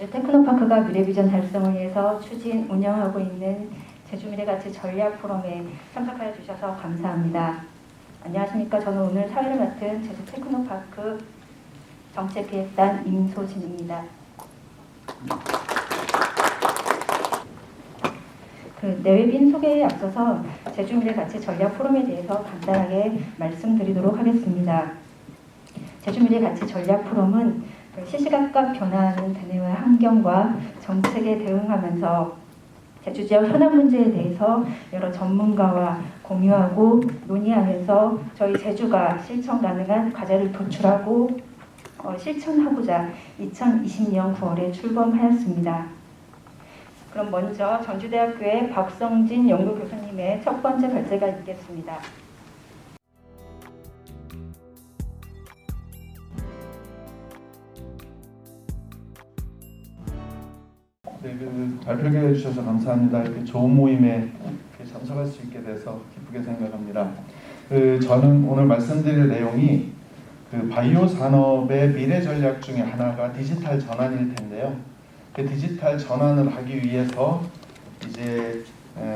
제주 테크노파크가 미래비전 달성을 위해서 추진 운영하고 있는 제주 미래가치 전략 포럼에 참석하여 주셔서 감사합니다. 안녕하십니까. 저는 오늘 사회를 맡은 제주 테크노파크 정책기획단 임소진입니다. 내외빈 소개에 앞서서 제주 미래가치 전략 포럼에 대해서 간단하게 말씀드리도록 하겠습니다. 제주 미래가치 전략 포럼은 시시각각 변화하는 대내외 환경과 정책에 대응하면서 제주 지역 현안 문제에 대해서 여러 전문가와 공유하고 논의하면서 저희 제주가 실천 가능한 과제를 도출하고 실천하고자 2020년 9월에 출범하였습니다. 그럼 먼저 전주대학교의 박성진 연구교수님의 첫 번째 발제가 있겠습니다. 네, 발표를 해주셔서 감사합니다. 이렇게 좋은 모임에 참석할 수 있게 돼서 기쁘게 생각합니다. 저는 오늘 말씀드릴 내용이 바이오 산업의 미래 전략 중에 하나가 디지털 전환일 텐데요. 디지털 전환을 하기 위해서 이제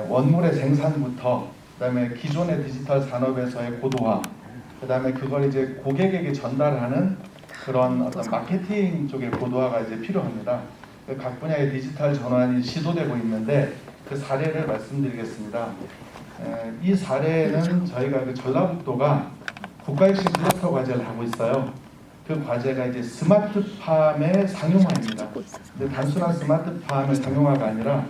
원물의 생산부터 그다음에 기존의 디지털 산업에서의 고도화, 그다음에 그걸 이제 고객에게 전달하는 그런 어떤 마케팅 쪽의 고도화가 이제 필요합니다. 각 분야의 디지털 전환이 시도되고 있는데 그 사례를 말씀드리겠습니다. 이 사례는 저희가 전라북도가 국가혁신 클러스터 과제를 하고 있어요. 그 과제가 이제 스마트팜의 상용화입니다. 근데 단순한 스마트팜의 상용화가 아니라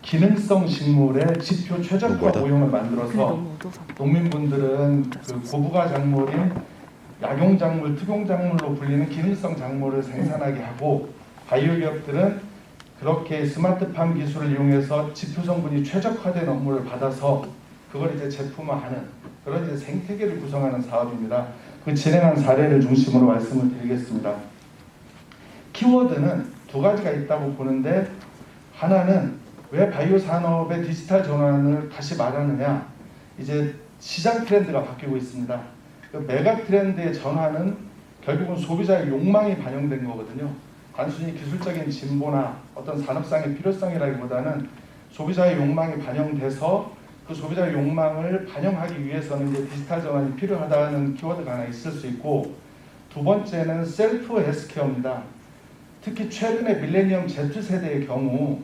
기능성 식물의 지표 최적화 모형을 만들어서 농민분들은 그 고부가 작물인 약용작물, 특용작물로 불리는 기능성 작물을 생산하게 하고 바이오 기업들은 그렇게 스마트팜 기술을 이용해서 지표 성분이 최적화된 업무를 받아서 그걸 이제 제품화하는 그런 이제 생태계를 구성하는 사업입니다. 그 진행한 사례를 중심으로 말씀을 드리겠습니다. 키워드는 두 가지가 있다고 보는데, 하나는 왜 바이오 산업의 디지털 전환을 다시 말하느냐, 이제 시장 트렌드가 바뀌고 있습니다. 그 메가 트렌드의 전환은 결국은 소비자의 욕망이 반영된 거거든요. 단순히 기술적인 진보나 어떤 산업상의 필요성이라기보다는 소비자의 욕망이 반영돼서 그 소비자의 욕망을 반영하기 위해서는 이제 디지털 전환이 필요하다는 키워드가 하나 있을 수 있고, 두 번째는 셀프 헬스케어입니다. 특히 최근에 밀레니엄 Z세대의 경우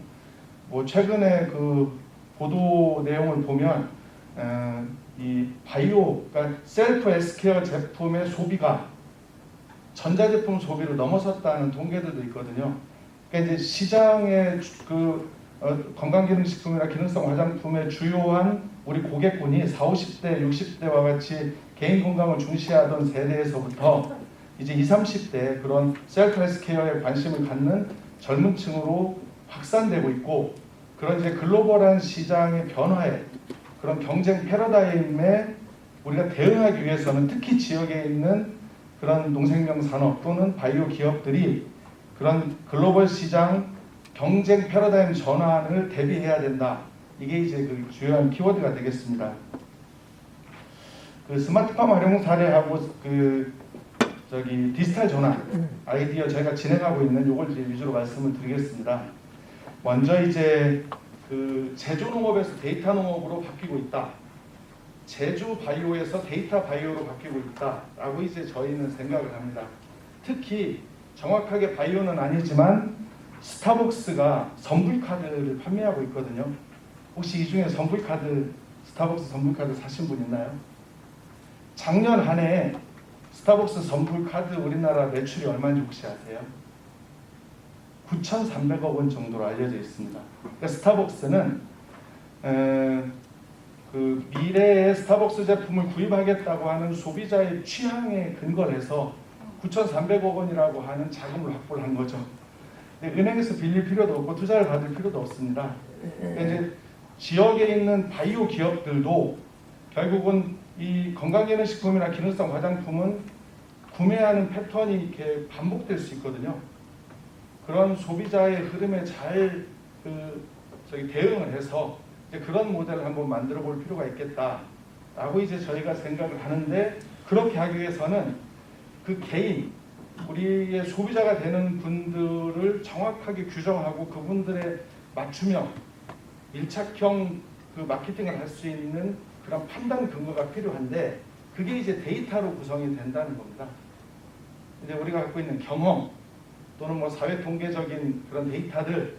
최근에 그 보도 내용을 보면 이 바이오, 그러니까 셀프 헬스케어 제품의 소비가 전자제품 소비를 넘어섰다는 통계들도 있거든요. 그러니까 이제 시장의 건강기능식품이나 기능성 화장품의 주요한 우리 고객군이 40, 50대, 60대와 같이 개인 건강을 중시하던 세대에서부터 이제 20, 30대 그런 셀프 헬스케어에 관심을 갖는 젊은 층으로 확산되고 있고, 그런 이제 글로벌한 시장의 변화에 그런 경쟁 패러다임에 우리가 대응하기 위해서는 특히 지역에 있는 그런 농생명 산업 또는 바이오 기업들이 그런 글로벌 시장 경쟁 패러다임 전환을 대비해야 된다. 이게 이제 그 주요한 키워드가 되겠습니다. 그 스마트팜 활용 사례하고 디지털 전환 아이디어 저희가 진행하고 있는 요걸 이제 위주로 말씀을 드리겠습니다. 먼저 이제 그 제조 농업에서 데이터 농업으로 바뀌고 있다. 제조 바이오에서 데이터 바이오로 바뀌고 있다라고 이제 저희는 생각을 합니다. 특히 정확하게 바이오는 아니지만 스타벅스가 선불카드를 판매하고 있거든요. 혹시 이 중에 스타벅스 선불카드 사신 분 있나요? 작년 한 해 스타벅스 선불카드 우리나라 매출이 얼마인지 혹시 아세요? 9,300억 원 정도로 알려져 있습니다. 그러니까 스타벅스는 그 미래의 스타벅스 제품을 구입하겠다고 하는 소비자의 취향에 근거를 해서 9,300억 원이라고 하는 자금을 확보를 한 거죠. 은행에서 빌릴 필요도 없고 투자를 받을 필요도 없습니다. 그러니까 이제 지역에 있는 바이오 기업들도 결국은 이 건강기능식품이나 기능성 화장품은 구매하는 패턴이 이렇게 반복될 수 있거든요. 그런 소비자의 흐름에 잘 대응을 해서 이제 그런 모델을 한번 만들어 볼 필요가 있겠다라고 이제 저희가 생각을 하는데, 그렇게 하기 위해서는 그 개인 우리의 소비자가 되는 분들을 정확하게 규정하고 그분들의 맞춤형 밀착형 그 마케팅을 할 수 있는 그런 판단 근거가 필요한데 그게 이제 데이터로 구성이 된다는 겁니다. 이제 우리가 갖고 있는 경험 또는 뭐 사회 통계적인 그런 데이터들,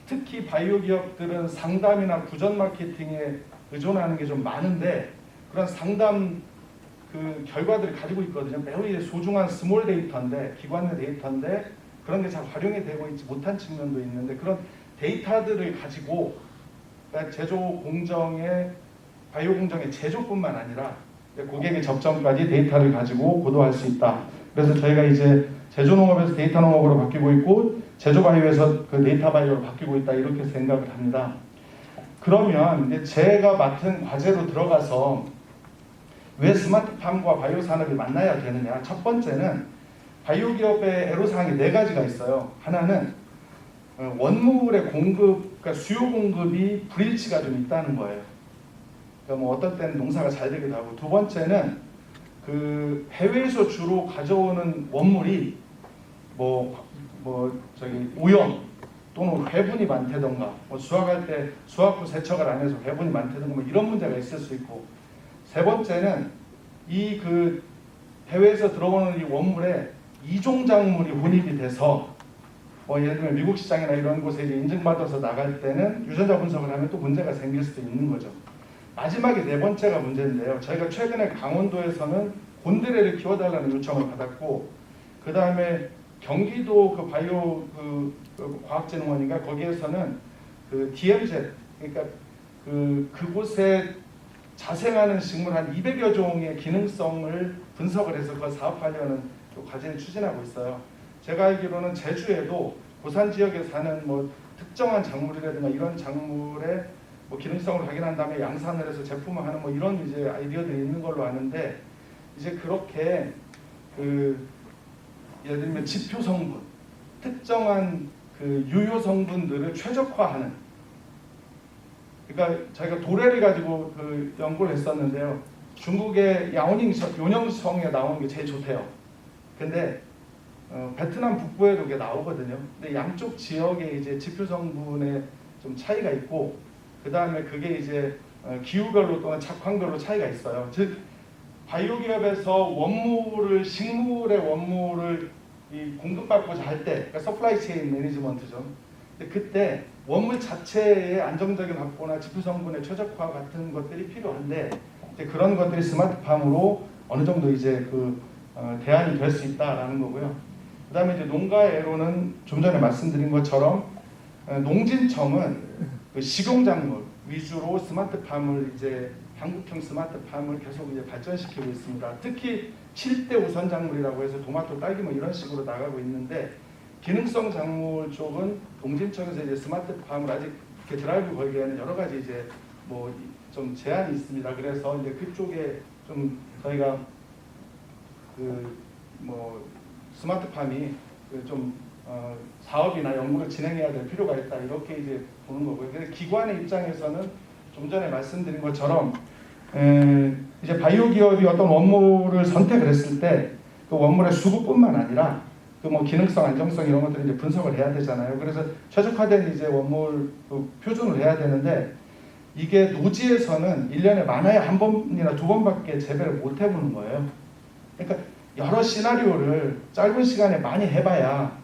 특히 바이오 기업들은 상담이나 구전 마케팅에 의존하는 게 좀 많은데 그런 상담 그 결과들을 가지고 있거든요. 매우 이제 소중한 스몰 데이터인데 기관 내 데이터인데 그런 게 잘 활용이 되고 있지 못한 측면도 있는데 그런 데이터들을 가지고 그러니까 제조 공정의 바이오 공정의 제조뿐만 아니라 고객의 접점까지 데이터를 가지고 고도할 수 있다. 그래서 저희가 이제 제조 농업에서 데이터 농업으로 바뀌고 있고 제조 바이오에서 그 데이터 바이오로 바뀌고 있다 이렇게 생각을 합니다. 그러면 이제 제가 맡은 과제로 들어가서 왜 스마트팜과 바이오 산업이 만나야 되느냐? 첫 번째는 바이오 기업의 애로사항이 4가지가 있어요. 하나는 원물의 공급, 그러니까 수요 공급이 불일치가 좀 있다는 거예요. 그러니까 뭐 어떤 때는 농사가 잘 되기도 하고, 두 번째는 그 해외에서 주로 가져오는 원물이 저기 오염 또는 회분이 많다던가, 뭐 수확할 때 수확 후 세척을 안 해서 회분이 많다던가 뭐 이런 문제가 있을 수 있고, 세 번째는 이 그 해외에서 들어오는 이 원물에 이종 작물이 혼입이 돼서 뭐 예를 들면 미국 시장이나 이런 곳에 이제 인증받아서 나갈 때는 유전자 분석을 하면 또 문제가 생길 수도 있는 거죠. 마지막에 4번째가 문제인데요. 저희가 최근에 강원도에서는 곤드레를 키워달라는 요청을 받았고, 그 다음에 경기도 그 바이오 그 과학진흥원인가 거기에서는 그 DMZ, 그러니까 그곳에 자생하는 식물 한 200여 종의 기능성을 분석을 해서 그걸 사업하려는 또 과제를 추진하고 있어요. 제가 알기로는 제주에도 고산 지역에 사는 뭐 특정한 작물이라든가 이런 작물의 뭐 기능성을 확인한 다음에 양산을 해서 제품을 하는 뭐 이런 이제 아이디어들이 있는 걸로 아는데, 이제 그렇게 그 예를 들면 지표 성분, 특정한 그 유효 성분들을 최적화하는, 그러니까 저희가 도래를 가지고 그 연구를 했었는데요. 중국의 요녕성에 나오는 게 제일 좋대요. 근데 베트남 북부에도 그게 나오거든요. 근데 양쪽 지역에 이제 지표 성분에 좀 차이가 있고, 그 다음에 그게 이제 기후별로 또는 착황별로 차이가 있어요. 즉 바이오 기업에서 원물을 식물의 원물을 공급받고자 할 때, 그러니까 서플라이 체인 매니지먼트죠. 근데 그때 원물 자체의 안정적인 확보나 지표 성분의 최적화 같은 것들이 필요한데, 이제 그런 것들이 스마트팜으로 어느 정도 이제 대안이 될 수 있다라는 거고요. 그다음에 이제 농가의 애로는 좀 전에 말씀드린 것처럼 농진청은 그 식용작물 위주로 스마트팜을 이제 한국형 스마트팜을 계속 이제 발전시키고 있습니다. 특히 7대 우선 작물이라고 해서 토마토, 딸기 뭐 이런 식으로 나가고 있는데, 기능성 작물 쪽은 농진청에서 이제 스마트팜을 아직 이렇게 드라이브 걸기에는 여러 가지 이제 뭐 좀 제한이 있습니다. 그래서 이제 그쪽에 좀 저희가 그 뭐 스마트팜이 좀 사업이나 연구를 진행해야 될 필요가 있다 이렇게 이제 보는 거고요. 그래서 기관의 입장에서는 좀 전에 말씀드린 것처럼 이제 바이오 기업이 어떤 원물을 선택을 했을 때 그 원물의 수급뿐만 아니라 그 뭐 기능성, 안정성 이런 것들을 이제 분석을 해야 되잖아요. 그래서 최적화된 이제 원물 표준을 해야 되는데, 이게 노지에서는 1년에 많아야 한 번이나 2번밖에 재배를 못 해보는 거예요. 그러니까 여러 시나리오를 짧은 시간에 많이 해봐야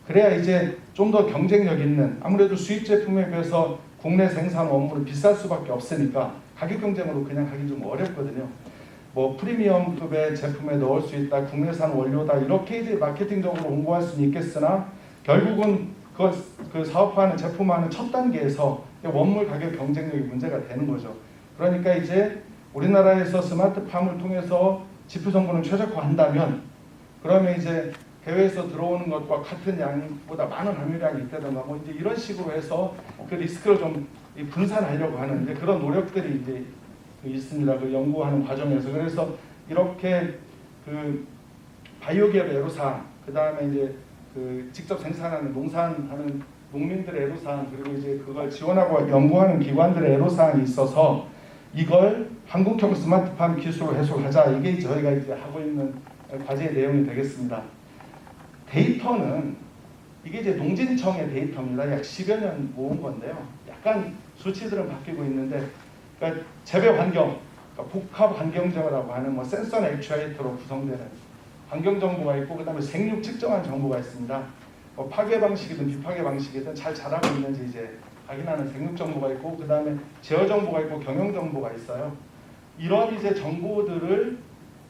그래야 이제 좀 더 경쟁력 있는, 아무래도 수입 제품에 비해서 국내 생산 원물은 비쌀 수밖에 없으니까 가격 경쟁으로 그냥 하기 좀 어렵거든요. 뭐 프리미엄급의 제품에 넣을 수 있다, 국내산 원료다 이렇게 이제 마케팅적으로 홍보할 수는 있겠으나 결국은 그 사업하는 제품하는 첫 단계에서 원물 가격 경쟁력이 문제가 되는 거죠. 그러니까 이제 우리나라에서 스마트팜을 통해서 지표 성분을 최적화한다면, 그러면 이제 해외에서 들어오는 것과 같은 양보다 많은 함유량이 있다든가 뭐 이제 이런 식으로 해서 그 리스크를 좀 분산하려고 하는 이제 그런 노력들이 이제 있습니다. 그 연구하는 과정에서. 그래서 이렇게 그 바이오 기업의 애로사항, 그 다음에 이제 그 직접 생산하는 농산하는 농민들의 애로사항, 그리고 이제 그걸 지원하고 연구하는 기관들의 애로사항이 있어서 이걸 한국형 스마트팜 기술로 해소하자, 이게 저희가 이제 하고 있는 과제의 내용이 되겠습니다. 데이터는 이게 이제 농진청의 데이터입니다. 약 10여 년 모은 건데요. 약간 수치들은 바뀌고 있는데, 그러니까 재배 환경, 그러니까 복합 환경정보라고 하는 뭐 센서나 액추에이터로 구성되는 환경 정보가 있고, 그다음에 생육 측정한 정보가 있습니다. 뭐 파괴 방식이든 비파괴 방식이든 잘 자라고 있는지 이제 확인하는 생육 정보가 있고, 그다음에 제어 정보가 있고 경영 정보가 있어요. 이런 이제 정보들을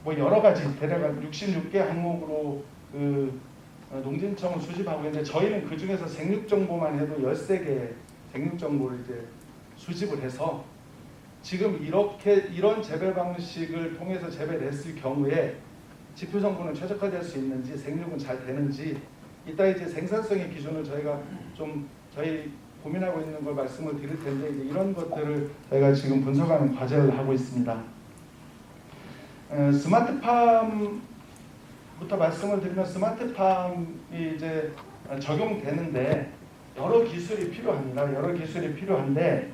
뭐 여러 가지 대략 66개 항목으로 농진청은 수집하고 있는데, 저희는 그 중에서 생육 정보만 해도 13개 생육 정보를 이제 수집을 해서 지금 이런 재배 방식을 통해서 재배를 했을 경우에 지표 성분은 최적화될 수 있는지, 생육은 잘 되는지, 이따 이제 생산성의 기준을 저희가 좀 저희 고민하고 있는 걸 말씀을 드릴 텐데, 이제 이런 것들을 저희가 지금 분석하는 과제를 하고 있습니다. 스마트팜부터 말씀을 드리면, 스마트팜이 이제 적용되는데 여러 기술이 필요합니다. 여러 기술이 필요한데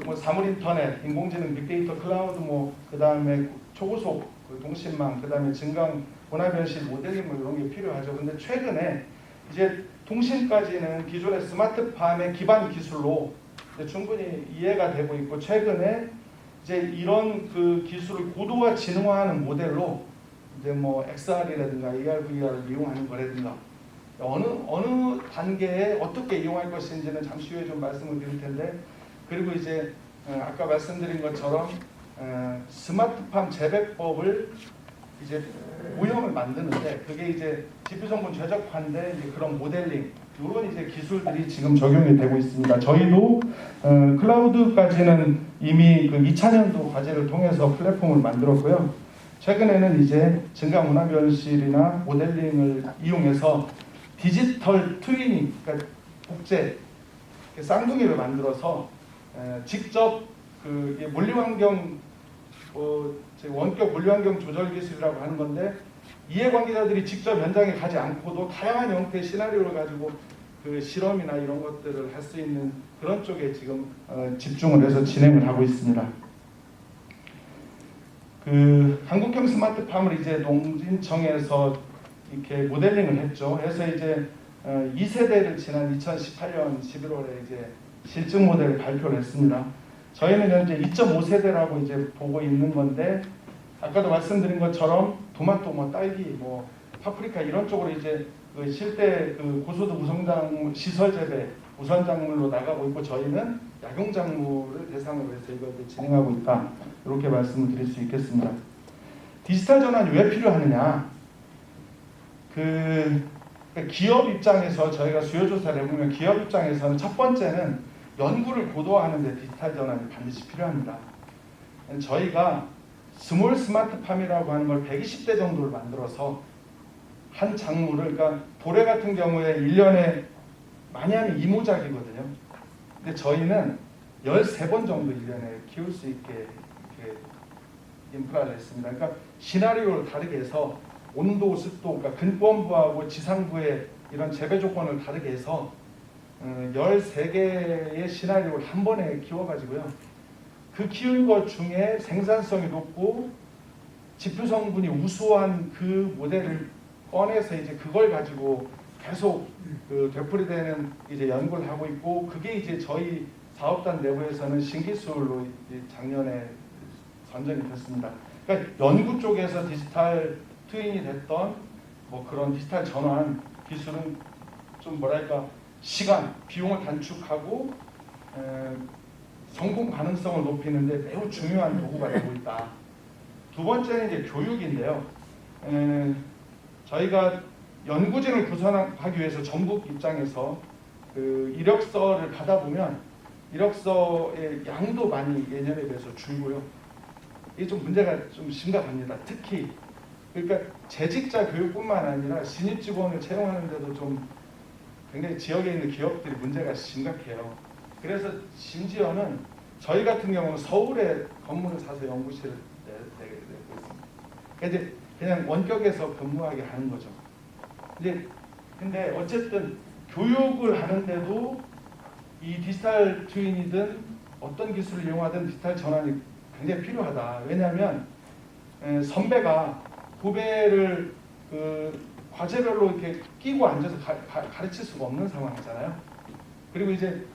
뭐 사물 인터넷, 인공지능, 빅데이터, 클라우드, 뭐 그다음에 초고속 동심망, 그다음에 증강 혼합현실 모델링 뭐 이런 게 필요하죠. 근데 최근에 이제 통신까지는 기존의 스마트팜의 기반 기술로 충분히 이해가 되고 있고, 최근에 이제 이런 기술을 고도화 진화하는 모델로 이제 뭐 XR이라든가 AR, VR을 이용하는 거라든가 어느 단계에 어떻게 이용할 것인지는 잠시 후에 좀 말씀을 드릴 텐데, 그리고 이제 아까 말씀드린 것처럼 스마트팜 재배법을 이제 모형을 만드는데, 그게 이제 지표 성분 최적화인데 이제 그런 모델링, 이런 이제 기술들이 지금 적용이 되고 있습니다. 저희도 클라우드까지는 이미 2차년도 과제를 통해서 플랫폼을 만들었고요. 최근에는 이제 증강 혼합 현실이나 모델링을 이용해서 디지털 트위닝, 그러니까 복제 쌍둥이를 만들어서 직접 물리환경 원격 물리환경 조절 기술이라고 하는 건데, 이해관계자들이 직접 현장에 가지 않고도 다양한 형태의 시나리오를 가지고 실험이나 이런 것들을 할 수 있는 그런 쪽에 지금 집중을 해서 진행을 하고 있습니다. 한국형 스마트팜을 이제 농진청에서 이렇게 모델링을 했죠. 해서 이제 2세대를 지난 2018년 11월에 이제 실증 모델을 발표를 했습니다. 저희는 현재 2.5세대라고 이제 보고 있는 건데, 아까도 말씀드린 것처럼 토마토, 뭐 딸기, 뭐 파프리카 이런 쪽으로 이제 실제 고소득 무성작물 시설 재배 우선작물로 나가고 있고, 저희는 약용작물을 대상으로 해서 이걸 진행하고 있다, 이렇게 말씀을 드릴 수 있겠습니다. 디지털 전환이 왜 필요하느냐? 기업 입장에서 저희가 수요 조사를 해보면, 기업 입장에서는 첫 번째는 연구를 고도화하는 데 디지털 전환이 반드시 필요합니다. 저희가 스몰 스마트팜이라고 하는 걸 120대 정도를 만들어서 한 작물을, 그러니까 도래 같은 경우에 1년에 많이 하면 이모작이거든요. 근데 저희는 13번 정도 1년에 키울 수 있게 이렇게 인프라를 했습니다. 그러니까 시나리오를 다르게 해서 온도, 습도, 그러니까 근본부하고 지상부의 이런 재배 조건을 다르게 해서 13개의 시나리오를 한 번에 키워가지고요. 그 키운 것 중에 생산성이 높고 지표 성분이 우수한 그 모델을 꺼내서 이제 그걸 가지고 계속 되풀이되는 이제 연구를 하고 있고, 그게 이제 저희 사업단 내부에서는 신기술로 이제 작년에 선정이 됐습니다. 그러니까 연구 쪽에서 디지털 트윈이 됐던 뭐 그런 디지털 전환 기술은 좀 뭐랄까 시간, 비용을 단축하고 성공 가능성을 높이는데 매우 중요한 도구가 되고 있다. 두 번째는 이제 교육인데요. 저희가 연구진을 구성하기 위해서 전국 입장에서 이력서를 받아보면 이력서의 양도 많이 예년에 비해서 줄고요. 이게 좀 문제가 좀 심각합니다. 특히 그러니까 재직자 교육뿐만 아니라 신입 직원을 채용하는데도 좀 굉장히 지역에 있는 기업들이 문제가 심각해요. 그래서 심지어는 저희 같은 경우는 서울에 건물을 사서 연구실을 내게 되고 있습니다. 그러니까 이제 그냥 원격에서 근무하게 하는 거죠. 근데 어쨌든 교육을 하는데도 이 디지털 트윈이든 어떤 기술을 이용하든 디지털 전환이 굉장히 필요하다. 왜냐하면 선배가 후배를 과제별로 이렇게 끼고 앉아서 가르칠 수가 없는 상황이잖아요. 그리고 이제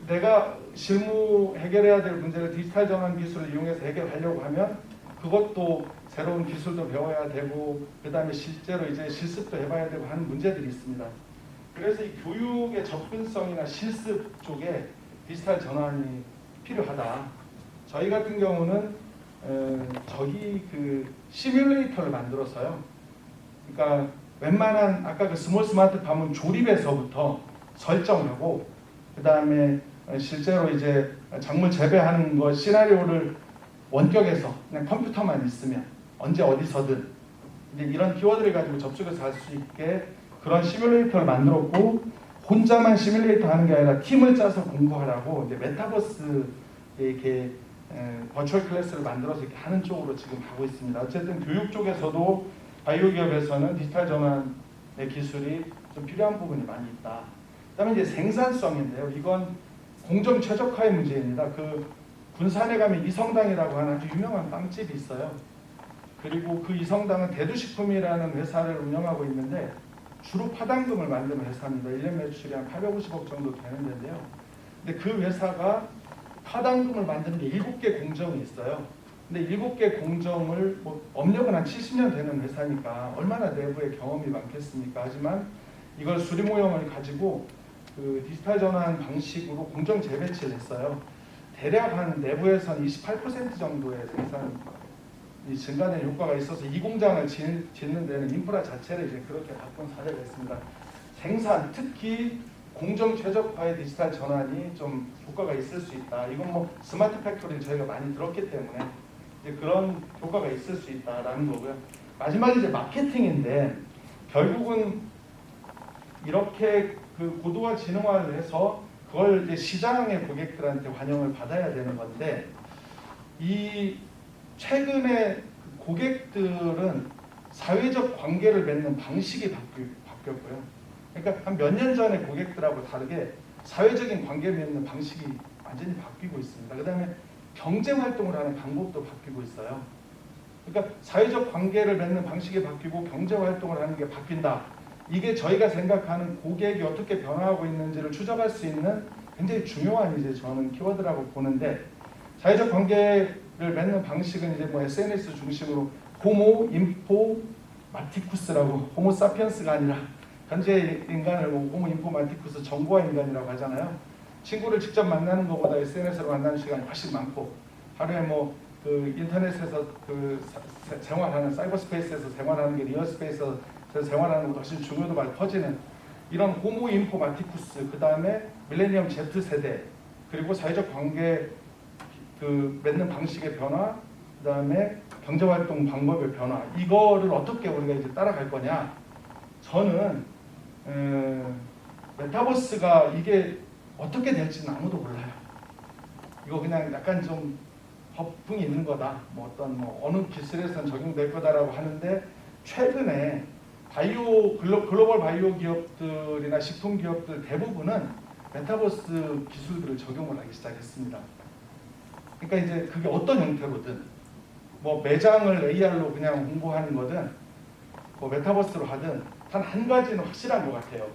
내가 실무 해결해야 될 문제를 디지털 전환 기술을 이용해서 해결하려고 하면 그것도 새로운 기술도 배워야 되고 그 다음에 실제로 이제 실습도 해봐야 되고 하는 문제들이 있습니다. 그래서 이 교육의 접근성이나 실습 쪽에 디지털 전환이 필요하다. 저희 같은 경우는 저희 시뮬레이터를 만들어서요. 그러니까 웬만한 아까 그 스몰 스마트 팜은 조립에서부터 설정하고 그 다음에 실제로 이제 작물 재배하는 거 시나리오를 원격에서 그냥 컴퓨터만 있으면 언제 어디서든 이제 이런 키워드를 가지고 접속해서 할 수 있게 그런 시뮬레이터를 만들었고 혼자만 시뮬레이터 하는 게 아니라 팀을 짜서 공부하라고 이제 메타버스 이렇게 버추얼 클래스를 만들어서 이렇게 하는 쪽으로 지금 가고 있습니다. 어쨌든 교육 쪽에서도 바이오 기업에서는 디지털 전환의 기술이 좀 필요한 부분이 많이 있다. 그다음에 이제 생산성인데요. 이건 공정 최적화의 문제입니다. 군산에 가면 이성당이라고 하는 아주 유명한 빵집이 있어요. 그리고 그 이성당은 대두식품이라는 회사를 운영하고 있는데 주로 파당금을 만드는 회사입니다. 1년 매출이 한 850억 정도 되는 데인데요. 근데 그 회사가 파당금을 만드는 게 7개 공정이 있어요. 근데 7개 공정을 업력은 한 70년 되는 회사니까 얼마나 내부에 경험이 많겠습니까? 하지만 이걸 수리 모형을 가지고 디지털 전환 방식으로 공정 재배치를 했어요. 대략 한 내부에서는 28% 정도의 생산이 증가된 효과가 있어서 이 공장을 짓는 데는 인프라 자체를 이제 그렇게 바꾼 사례가 있습니다. 생산, 특히 공정 최적화의 디지털 전환이 좀 효과가 있을 수 있다. 이건 스마트 팩토리를 저희가 많이 들었기 때문에 이제 그런 효과가 있을 수 있다라는 거고요. 마지막에 이제 마케팅인데 결국은 이렇게 고도화 진흥화를 해서 그걸 이제 시장의 고객들한테 환영을 받아야 되는 건데 이 최근에 고객들은 사회적 관계를 맺는 방식이 바뀌었고요. 그러니까 한 몇 년 전에 고객들하고 다르게 사회적인 관계 맺는 방식이 완전히 바뀌고 있습니다. 그 다음에 경제 활동을 하는 방법도 바뀌고 있어요. 그러니까 사회적 관계를 맺는 방식이 바뀌고 경제 활동을 하는 게 바뀐다. 이게 저희가 생각하는 고객이 어떻게 변화하고 있는지를 추적할 수 있는 굉장히 중요한 이제 저는 키워드라고 보는데 사회적 관계를 맺는 방식은 이제 SNS 중심으로 호모 인포 마티쿠스라고 호모 사피엔스가 아니라 현재 인간을 호모 인포 마티쿠스 정보화 인간이라고 하잖아요. 친구를 직접 만나는 것보다 SNS로 만나는 시간이 훨씬 많고 하루에 인터넷에서 생활하는 사이버 스페이스에서 생활하는 게 리얼 스페이스에서 생활하는 것도 훨씬 중요도 많이 커지는 이런 호모 인포마티쿠스, 그 다음에 밀레니엄 Z 세대, 그리고 사회적 관계 맺는 방식의 변화, 그 다음에 경제활동 방법의 변화, 이거를 어떻게 우리가 이제 따라갈 거냐? 저는 메타버스가 이게 어떻게 될지는 아무도 몰라요. 이거 그냥 약간 좀 허풍이 있는 거다. 어느 기술에선 적용될 거다라고 하는데 최근에 글로벌 바이오 기업들이나 식품 기업들 대부분은 메타버스 기술들을 적용을 하기 시작했습니다. 그러니까 이제 그게 어떤 형태로든 매장을 AR로 그냥 홍보하는 거든 메타버스로 하든 단 한 가지는 확실한 것 같아요.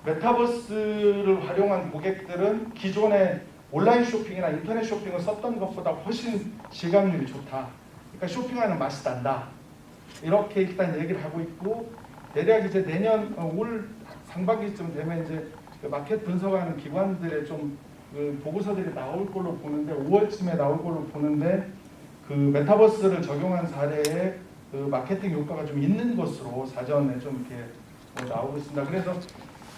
메타버스를 활용한 고객들은 기존의 온라인 쇼핑이나 인터넷 쇼핑을 썼던 것보다 훨씬 실감률이 좋다. 그러니까 쇼핑하는 맛이 난다. 이렇게 일단 얘기를 하고 있고 대략 이제 내년 올 상반기쯤 되면 이제 마켓 분석하는 기관들의 좀 보고서들이 나올 걸로 보는데 5월쯤에 나올 걸로 보는데 메타버스를 적용한 사례에 마케팅 효과가 좀 있는 것으로 사전에 좀 이렇게 나오고 있습니다. 그래서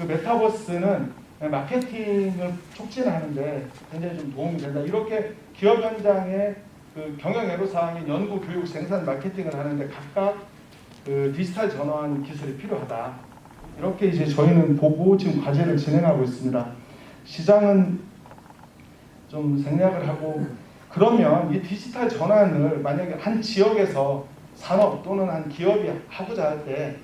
메타버스는 마케팅을 촉진하는데 굉장히 좀 도움이 된다. 이렇게 기업 현장에 경영 애로사항인 연구, 교육, 생산, 마케팅을 하는데 각각 디지털 전환 기술이 필요하다. 이렇게 이제 저희는 보고 지금 과제를 진행하고 있습니다. 시장은 좀 생략을 하고 그러면 이 디지털 전환을 만약에 한 지역에서 산업 또는 한 기업이 하고자 할 때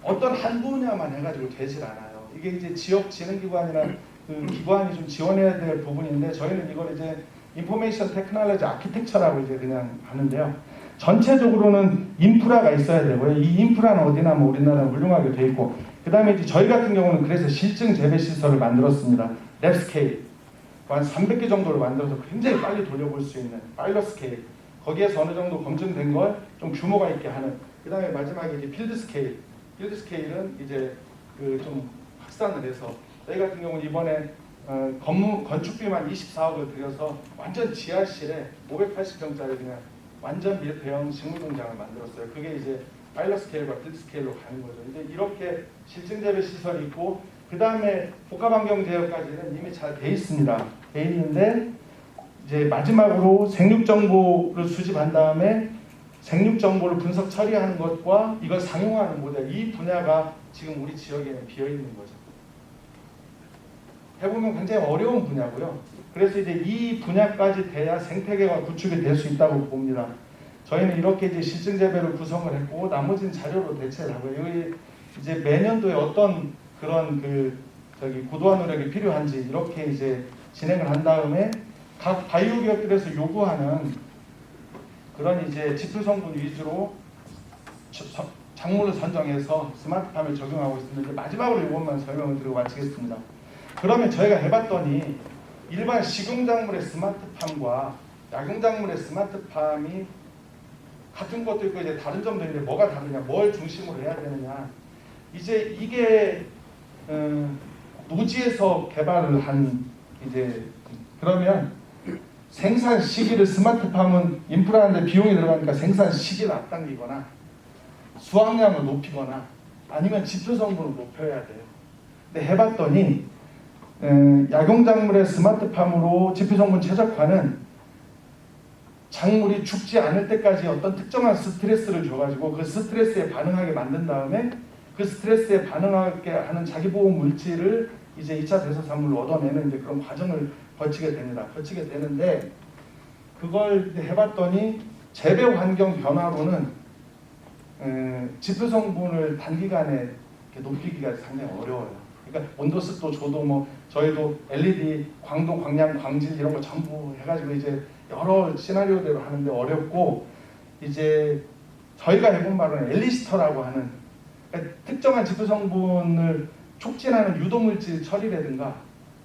어떤 한 분야만 해가지고 되질 않아요. 이게 이제 지역 진흥기관이나 기관이 좀 지원해야 될 부분인데 저희는 이걸 이제 인포메이션 테크놀로지 아키텍처라고 이제 그냥 하는데요. 전체적으로는 인프라가 있어야 되고요. 이 인프라는 어디나 뭐 우리나라는 훌륭하게 돼 있고, 그 다음에 이제 저희 같은 경우는 그래서 실증 재배 시설을 만들었습니다. 랩 스케일 한 300개 정도를 만들어서 굉장히 빨리 돌려볼 수 있는 파일럿 스케일, 거기에서 어느 정도 검증된 걸 좀 규모가 있게 하는. 그 다음에 마지막에 이제 필드 스케일. 필드 스케일은 이제 그 좀 확산을 해서 저희 같은 경우는 이번에 건축비만 24억을 들여서 완전 지하실에 580평짜리 그냥 완전 밀폐형 식물공장을 만들었어요. 그게 이제 파일럿 스케일과 필드 스케일로 가는 거죠. 이제 이렇게 실증 재배 시설이 있고, 그 다음에 복합환경 제어까지는 이미 잘 돼 있습니다. 돼 있는데 이제 마지막으로 생육 정보를 수집한 다음에 생육 정보를 분석 처리하는 것과 이걸 상용화하는 모델, 이 분야가 지금 우리 지역에는 비어 있는 거죠. 해보면 굉장히 어려운 분야고요. 그래서 이제 이 분야까지 돼야 생태계가 구축이 될 수 있다고 봅니다. 저희는 이렇게 이제 실증 재배를 구성을 했고, 나머지는 자료로 대체를 하고요. 여기 이제 매년도에 어떤 그런 고도화 노력이 필요한지 이렇게 이제 진행을 한 다음에 각 바이오 기업들에서 요구하는 그런 이제 지표 성분 위주로 작물을 선정해서 스마트팜에 적용하고 있습니다. 마지막으로 이것만 설명을 드리고 마치겠습니다. 그러면 저희가 해봤더니 일반 식용작물의 스마트팜과 약용작물의 스마트팜이 같은 것도 있고 이제 다른 점도 있는데 뭐가 다르냐, 뭘 중심으로 해야 되느냐. 이제 이게 노지에서 개발을 한 이제 그러면 생산 시기를 스마트팜은 인프라하는데 비용이 들어가니까 생산 시기를 앞당기거나 수확량을 높이거나 아니면 지표 성분을 높여야 돼요. 근데 해봤더니 약용작물의 스마트팜으로 지표 성분 최적화는 작물이 죽지 않을 때까지 어떤 특정한 스트레스를 줘가지고 그 스트레스에 반응하게 만든 다음에 그 스트레스에 반응하게 하는 자기보호 물질을 이제 2차 대서산물로 얻어내는 이제 그런 과정을 거치게 됩니다. 거치게 되는데 그걸 해봤더니 재배 환경 변화로는 지표 성분을 단기간에 높이기가 상당히 어려워요. 그러니까 온도, 습도, 조도 뭐 저희도 LED, 광도, 광량, 광질 이런 거 전부 해가지고 이제 여러 시나리오대로 하는데 어렵고, 이제 저희가 해본 바로는 엘리스터라고 하는 그러니까 특정한 지표 성분을 촉진하는 유도물질 처리라든가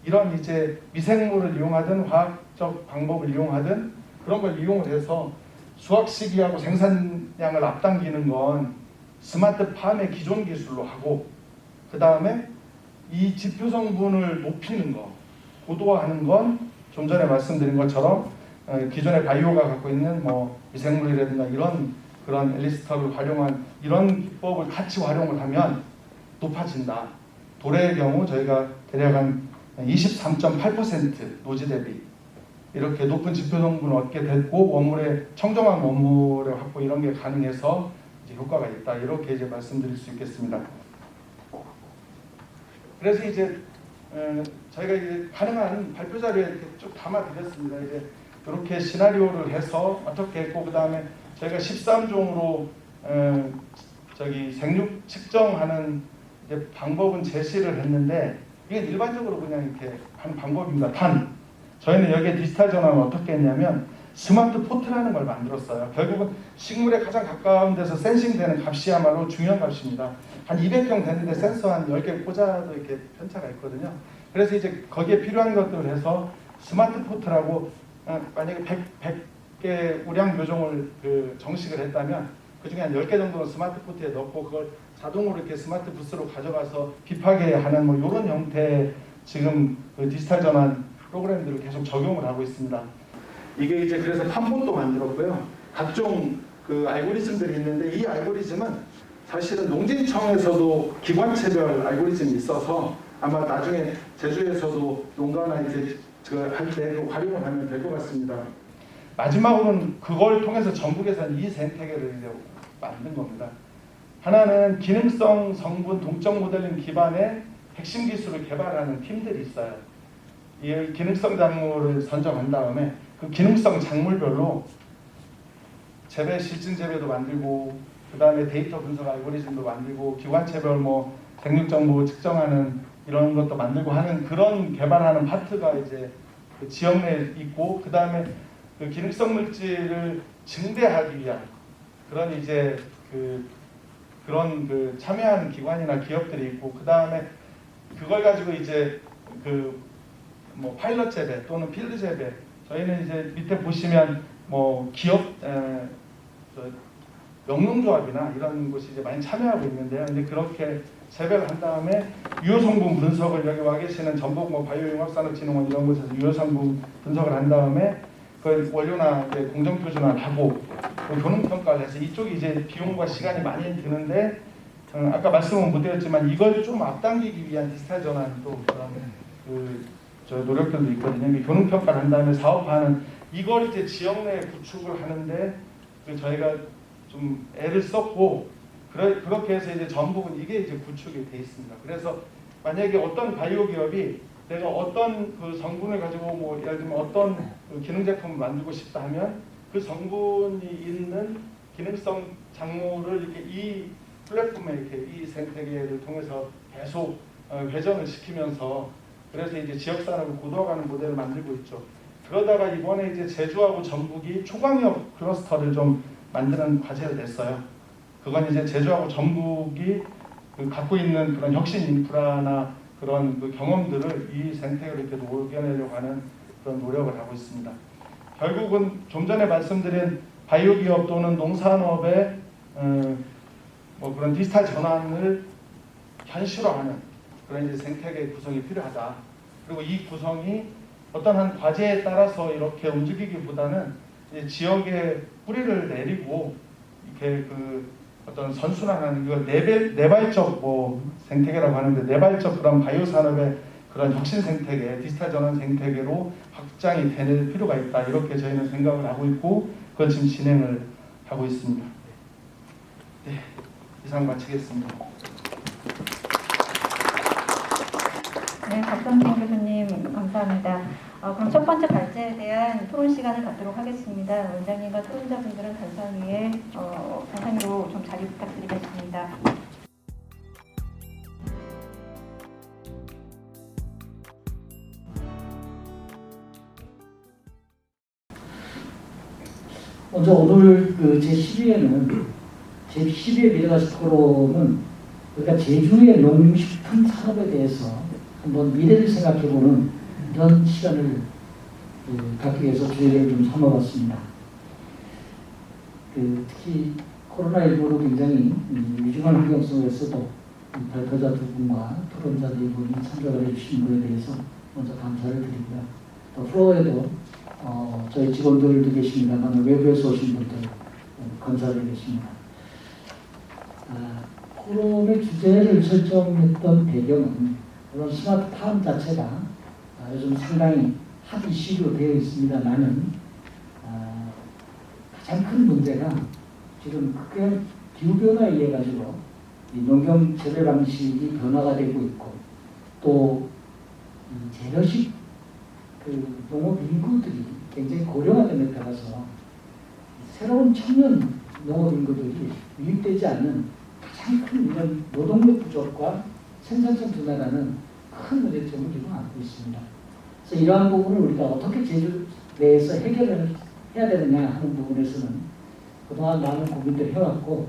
이런 이제 미생물을 이용하든 화학적 방법을 이용하든 그런 걸 이용을 해서 수확 시기하고 생산량을 앞당기는 건 스마트팜의 기존 기술로 하고, 그 다음에 이 지표 성분을 높이는 거, 고도화하는 건 좀 전에 말씀드린 것처럼 기존의 바이오가 갖고 있는 뭐 미생물이라든가 이런 그런 엘리스터를 활용한 이런 기법을 같이 활용을 하면 높아진다. 도래의 경우 저희가 대략 한 23.8% 노지 대비 이렇게 높은 지표 성분을 얻게 됐고, 원물의 청정한 원물의 확보 이런 게 가능해서 이제 효과가 있다. 이렇게 이제 말씀드릴 수 있겠습니다. 그래서 이제 저희가 이제 가능한 발표 자료에 이렇게 쭉 담아드렸습니다. 이제 이렇게 시나리오를 해서 어떻게 했고, 그 다음에 저희가 13종으로 생육 측정하는 이제 방법은 제시를 했는데, 이게 일반적으로 그냥 이렇게 하는 방법입니다. 단 저희는 여기에 디지털 전환을 어떻게 했냐면 스마트 포트라는 걸 만들었어요. 결국은 식물에 가장 가까운 데서 센싱되는 값이야말로 중요한 값입니다. 한 200평 되는데 센서 한 10개 꽂아도 이렇게 편차가 있거든요. 그래서 이제 거기에 필요한 것들을 해서 스마트 포트라고 만약에 100개 우량 묘종을 정식을 했다면 그 중에 한 10개 정도는 스마트 포트에 넣고 그걸 자동으로 이렇게 스마트 부스로 가져가서 비파게 하는 뭐 이런 형태의 지금 디지털 전환 프로그램들을 계속 적용을 하고 있습니다. 이게 이제 그래서 판본도 만들었고요. 각종 알고리즘들이 있는데 이 알고리즘은 사실은 농진청에서도 기관체별 알고리즘이 있어서 아마 나중에 제주에서도 농가나 이제 할 때 활용을 하면 될 것 같습니다. 마지막으로는 그걸 통해서 전북에서는 이 생태계를 이제 만든 겁니다. 하나는 기능성 성분 동적 모델링 기반의 핵심 기술을 개발하는 팀들이 있어요. 이 기능성 작물을 선정한 다음에 그 기능성 작물별로 재배 실증 재배도 만들고, 그 다음에 데이터 분석 알고리즘도 만들고, 기관체별 뭐 생육 정보 측정하는 이런 것도 만들고 하는 그런 개발하는 파트가 이제 그 지역 내에 있고, 그 다음에 그 기능성 물질을 증대하기 위한 그런 이제 그런 참여하는 기관이나 기업들이 있고, 그 다음에 그걸 가지고 이제 뭐 파일럿 재배 또는 필드 재배, 저희는 이제 밑에 보시면 뭐 기업 영농조합이나 이런 곳이 이제 많이 참여하고 있는데요. 근데 그렇게 재배를 한 다음에 유효성분 분석을, 여기 와 계시는 전북 뭐 바이오융합산업진흥원 이런 곳에서 유효성분 분석을 한 다음에 그 원료나 이제 공정표준화를 하고 교능평가를 해서, 이쪽이 이제 비용과 시간이 많이 드는데 아까 말씀은 못 드렸지만 이걸 좀 앞당기기 위한 디지털 전환 또 그런 저 노력들도 있거든요. 교능평가를 한 다음에 사업화하는, 이걸 이제 지역 내에 구축을 하는데 저희가 좀 애를 썼고, 그렇게 해서 이제 전북은 이게 이제 구축이 돼 있습니다. 그래서 만약에 어떤 바이오 기업이 내가 어떤 성분을 가지고 뭐 예를 들면 어떤 기능 제품을 만들고 싶다 하면 그 성분이 있는 기능성 작물을 이렇게 이 플랫폼에 이렇게 이 생태계를 통해서 계속 회전을 시키면서, 그래서 이제 지역 산업을 고도화하는 모델을 만들고 있죠. 그러다가 이번에 이제 제주하고 전북이 초광역 클러스터를 좀 만드는 과제를 냈어요. 그건 이제 제주하고 전북이 갖고 있는 그런 혁신 인프라나 그런 경험들을 이 생태계로 이렇게 녹여내려고 하는 그런 노력을 하고 있습니다. 결국은 좀 전에 말씀드린 바이오 기업 또는 농산업의 뭐 그런 디지털 전환을 현실화하는 그런 이제 생태계 구성이 필요하다. 그리고 이 구성이 어떤 한 과제에 따라서 이렇게 움직이기보다는 이제 지역에 뿌리를 내리고 이렇게 어떤 선순환하는, 이걸 내발적 뭐 생태계라고 하는데, 내발적 그런 바이오 산업의 그런 혁신 생태계, 디지털 전환 생태계로 확장이 될 필요가 있다. 이렇게 저희는 생각을 하고 있고, 그걸 지금 진행을 하고 있습니다. 네, 이상 마치겠습니다. 네, 박성진 교수님 감사합니다. 그럼 첫 번째 발제에 대한 토론 시간을 갖도록 하겠습니다. 원장님과 토론자분들은 단상 위로 좀 자리 부탁드리겠습니다. 먼저 오늘 제12회는 제12회 미래가시 토론은 우리가 제주의 농식품 산업에 대해서 한번 미래를 생각해보는 이런 시간을 갖기 위해서 주제를 좀 삼아봤습니다. 특히 코로나19로 굉장히 위중한 환경 속에서도 발표자 두 분과 토론자 네 분이 참석을 해주신 것에 대해서 먼저 감사를 드리고요. 또 플로어에도 저희 직원들도 계십니다만 외부에서 오신 분들 감사를 드리겠습니다. 토론의 주제를 설정했던 배경은 물론 스마트팜 자체가 요즘 상당히 핫 이슈로 되어 있습니다만은 가장 큰 문제가 지금 기후변화에 의해 가지고 농경 재배 방식이 변화가 되고 있고, 또 재래식 농업 인구들이 굉장히 고령화됨에 따라서 새로운 청년 농업 인구들이 유입되지 않는 가장 큰 이런 노동력 부족과 생산성 둔화라는 큰 문제점을 지금 안고 있습니다. 그래서 이러한 부분을 우리가 어떻게 제주 내에서 해결을 해야 되느냐 하는 부분에서는 그동안 많은 고민들을 해왔고,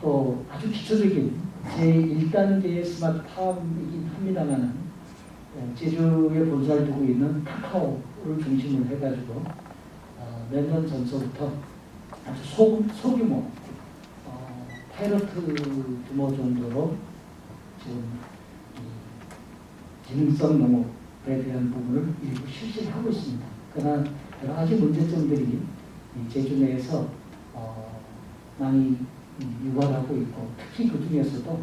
또 아주 기초적인 제1단계의 스마트팜이긴 합니다만 제주에 본사를 두고 있는 카카오를 중심으로 해가지고 몇 년 전서부터 아주 소규모 파이러트 규모 정도로 지금 기능성 농업에 대한 부분을 일부 실시를 하고 있습니다. 그러나 여러 가지 문제점들이 제주 내에서 많이 유발하고 있고, 특히 그 중에서도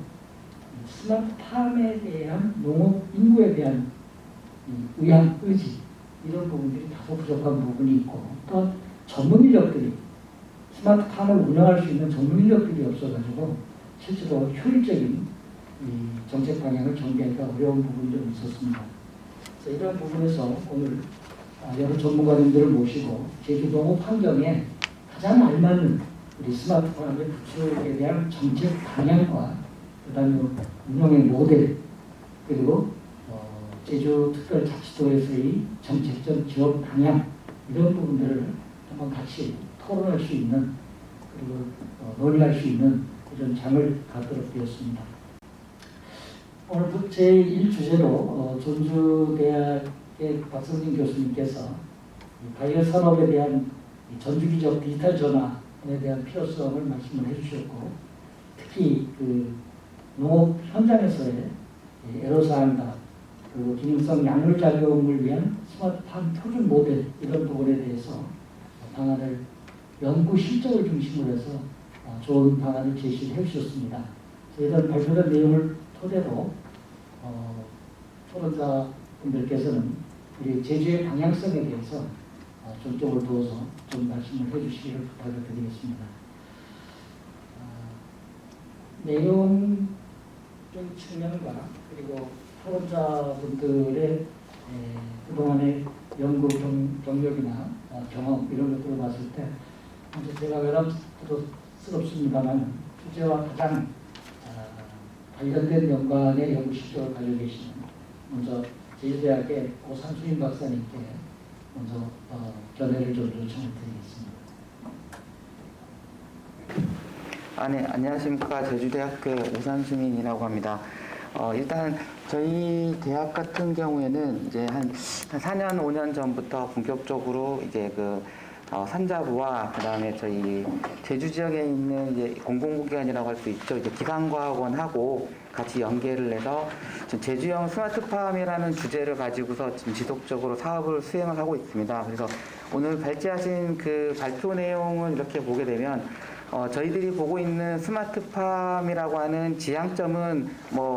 스마트팜에 대한 농업 인구에 대한 의향, 의지 이런 부분들이 다소 부족한 부분이 있고, 또 전문 인력들이 스마트팜을 운영할 수 있는 전문 인력들이 없어가지고 실제로 효율적인 정책 방향을 정비하기가 어려운 부분이 좀 있었습니다. 그래서 이런 부분에서 오늘 여러 전문가님들을 모시고 제주 농업 환경에 가장 알맞는 우리 스마트팜의 구축에 대한 정책 방향과 그다음에 운영의 모델, 그리고 제주특별자치도에서의 정책적 지원 방향, 이런 부분들을 한번 같이 토론할 수 있는 그리고 논의할 수 있는 그런 장을 갖도록 되었습니다. 오늘 제1주제로 전주대학의 박성진 교수님께서 바이오 산업에 대한 전주기적 디지털 전환에 대한 필요성을 말씀을 해주셨고, 특히 그 농업 현장에서의 애로사항과 그리고 기능성 약물 작용을 위한 스마트팜 표준 모델 이런 부분에 대해서 방안을 연구 실적을 중심으로 해서 좋은 방안을 제시해 주셨습니다. 이런 발표된 내용을 토대로 토론자분들께서는 우리 제주의 방향성에 대해서 중점을 두어서 좀 말씀을 해주시기를 부탁을 드리겠습니다. 내용적인 측면과 그리고 토론자분들의 그동안의 연구 경력이나 경험 이런 것들을 봤을 때 먼저 제가 외람스럽습니다만 주제와 가장 관련된 연관의 연구 실적을 가지고 계시는 먼저 제주대학의 오상수인 박사님께 먼저 견해를 좀 요청을 드리겠습니다. 네, 안녕하십니까. 제주대학교의 오상수민이라고 합니다. 일단 저희 대학 같은 경우에는 이제 한 4년, 5년 전부터 본격적으로 이제 산자부와 그다음에 저희 제주 지역에 있는 이제 공공기관이라고 할 수 있죠. 이제 기상과학원하고 같이 연계를 해서 지금 제주형 스마트팜이라는 주제를 가지고서 지금 지속적으로 사업을 수행을 하고 있습니다. 그래서 오늘 발제하신 그 발표 내용을 이렇게 보게 되면 저희들이 보고 있는 스마트팜이라고 하는 지향점은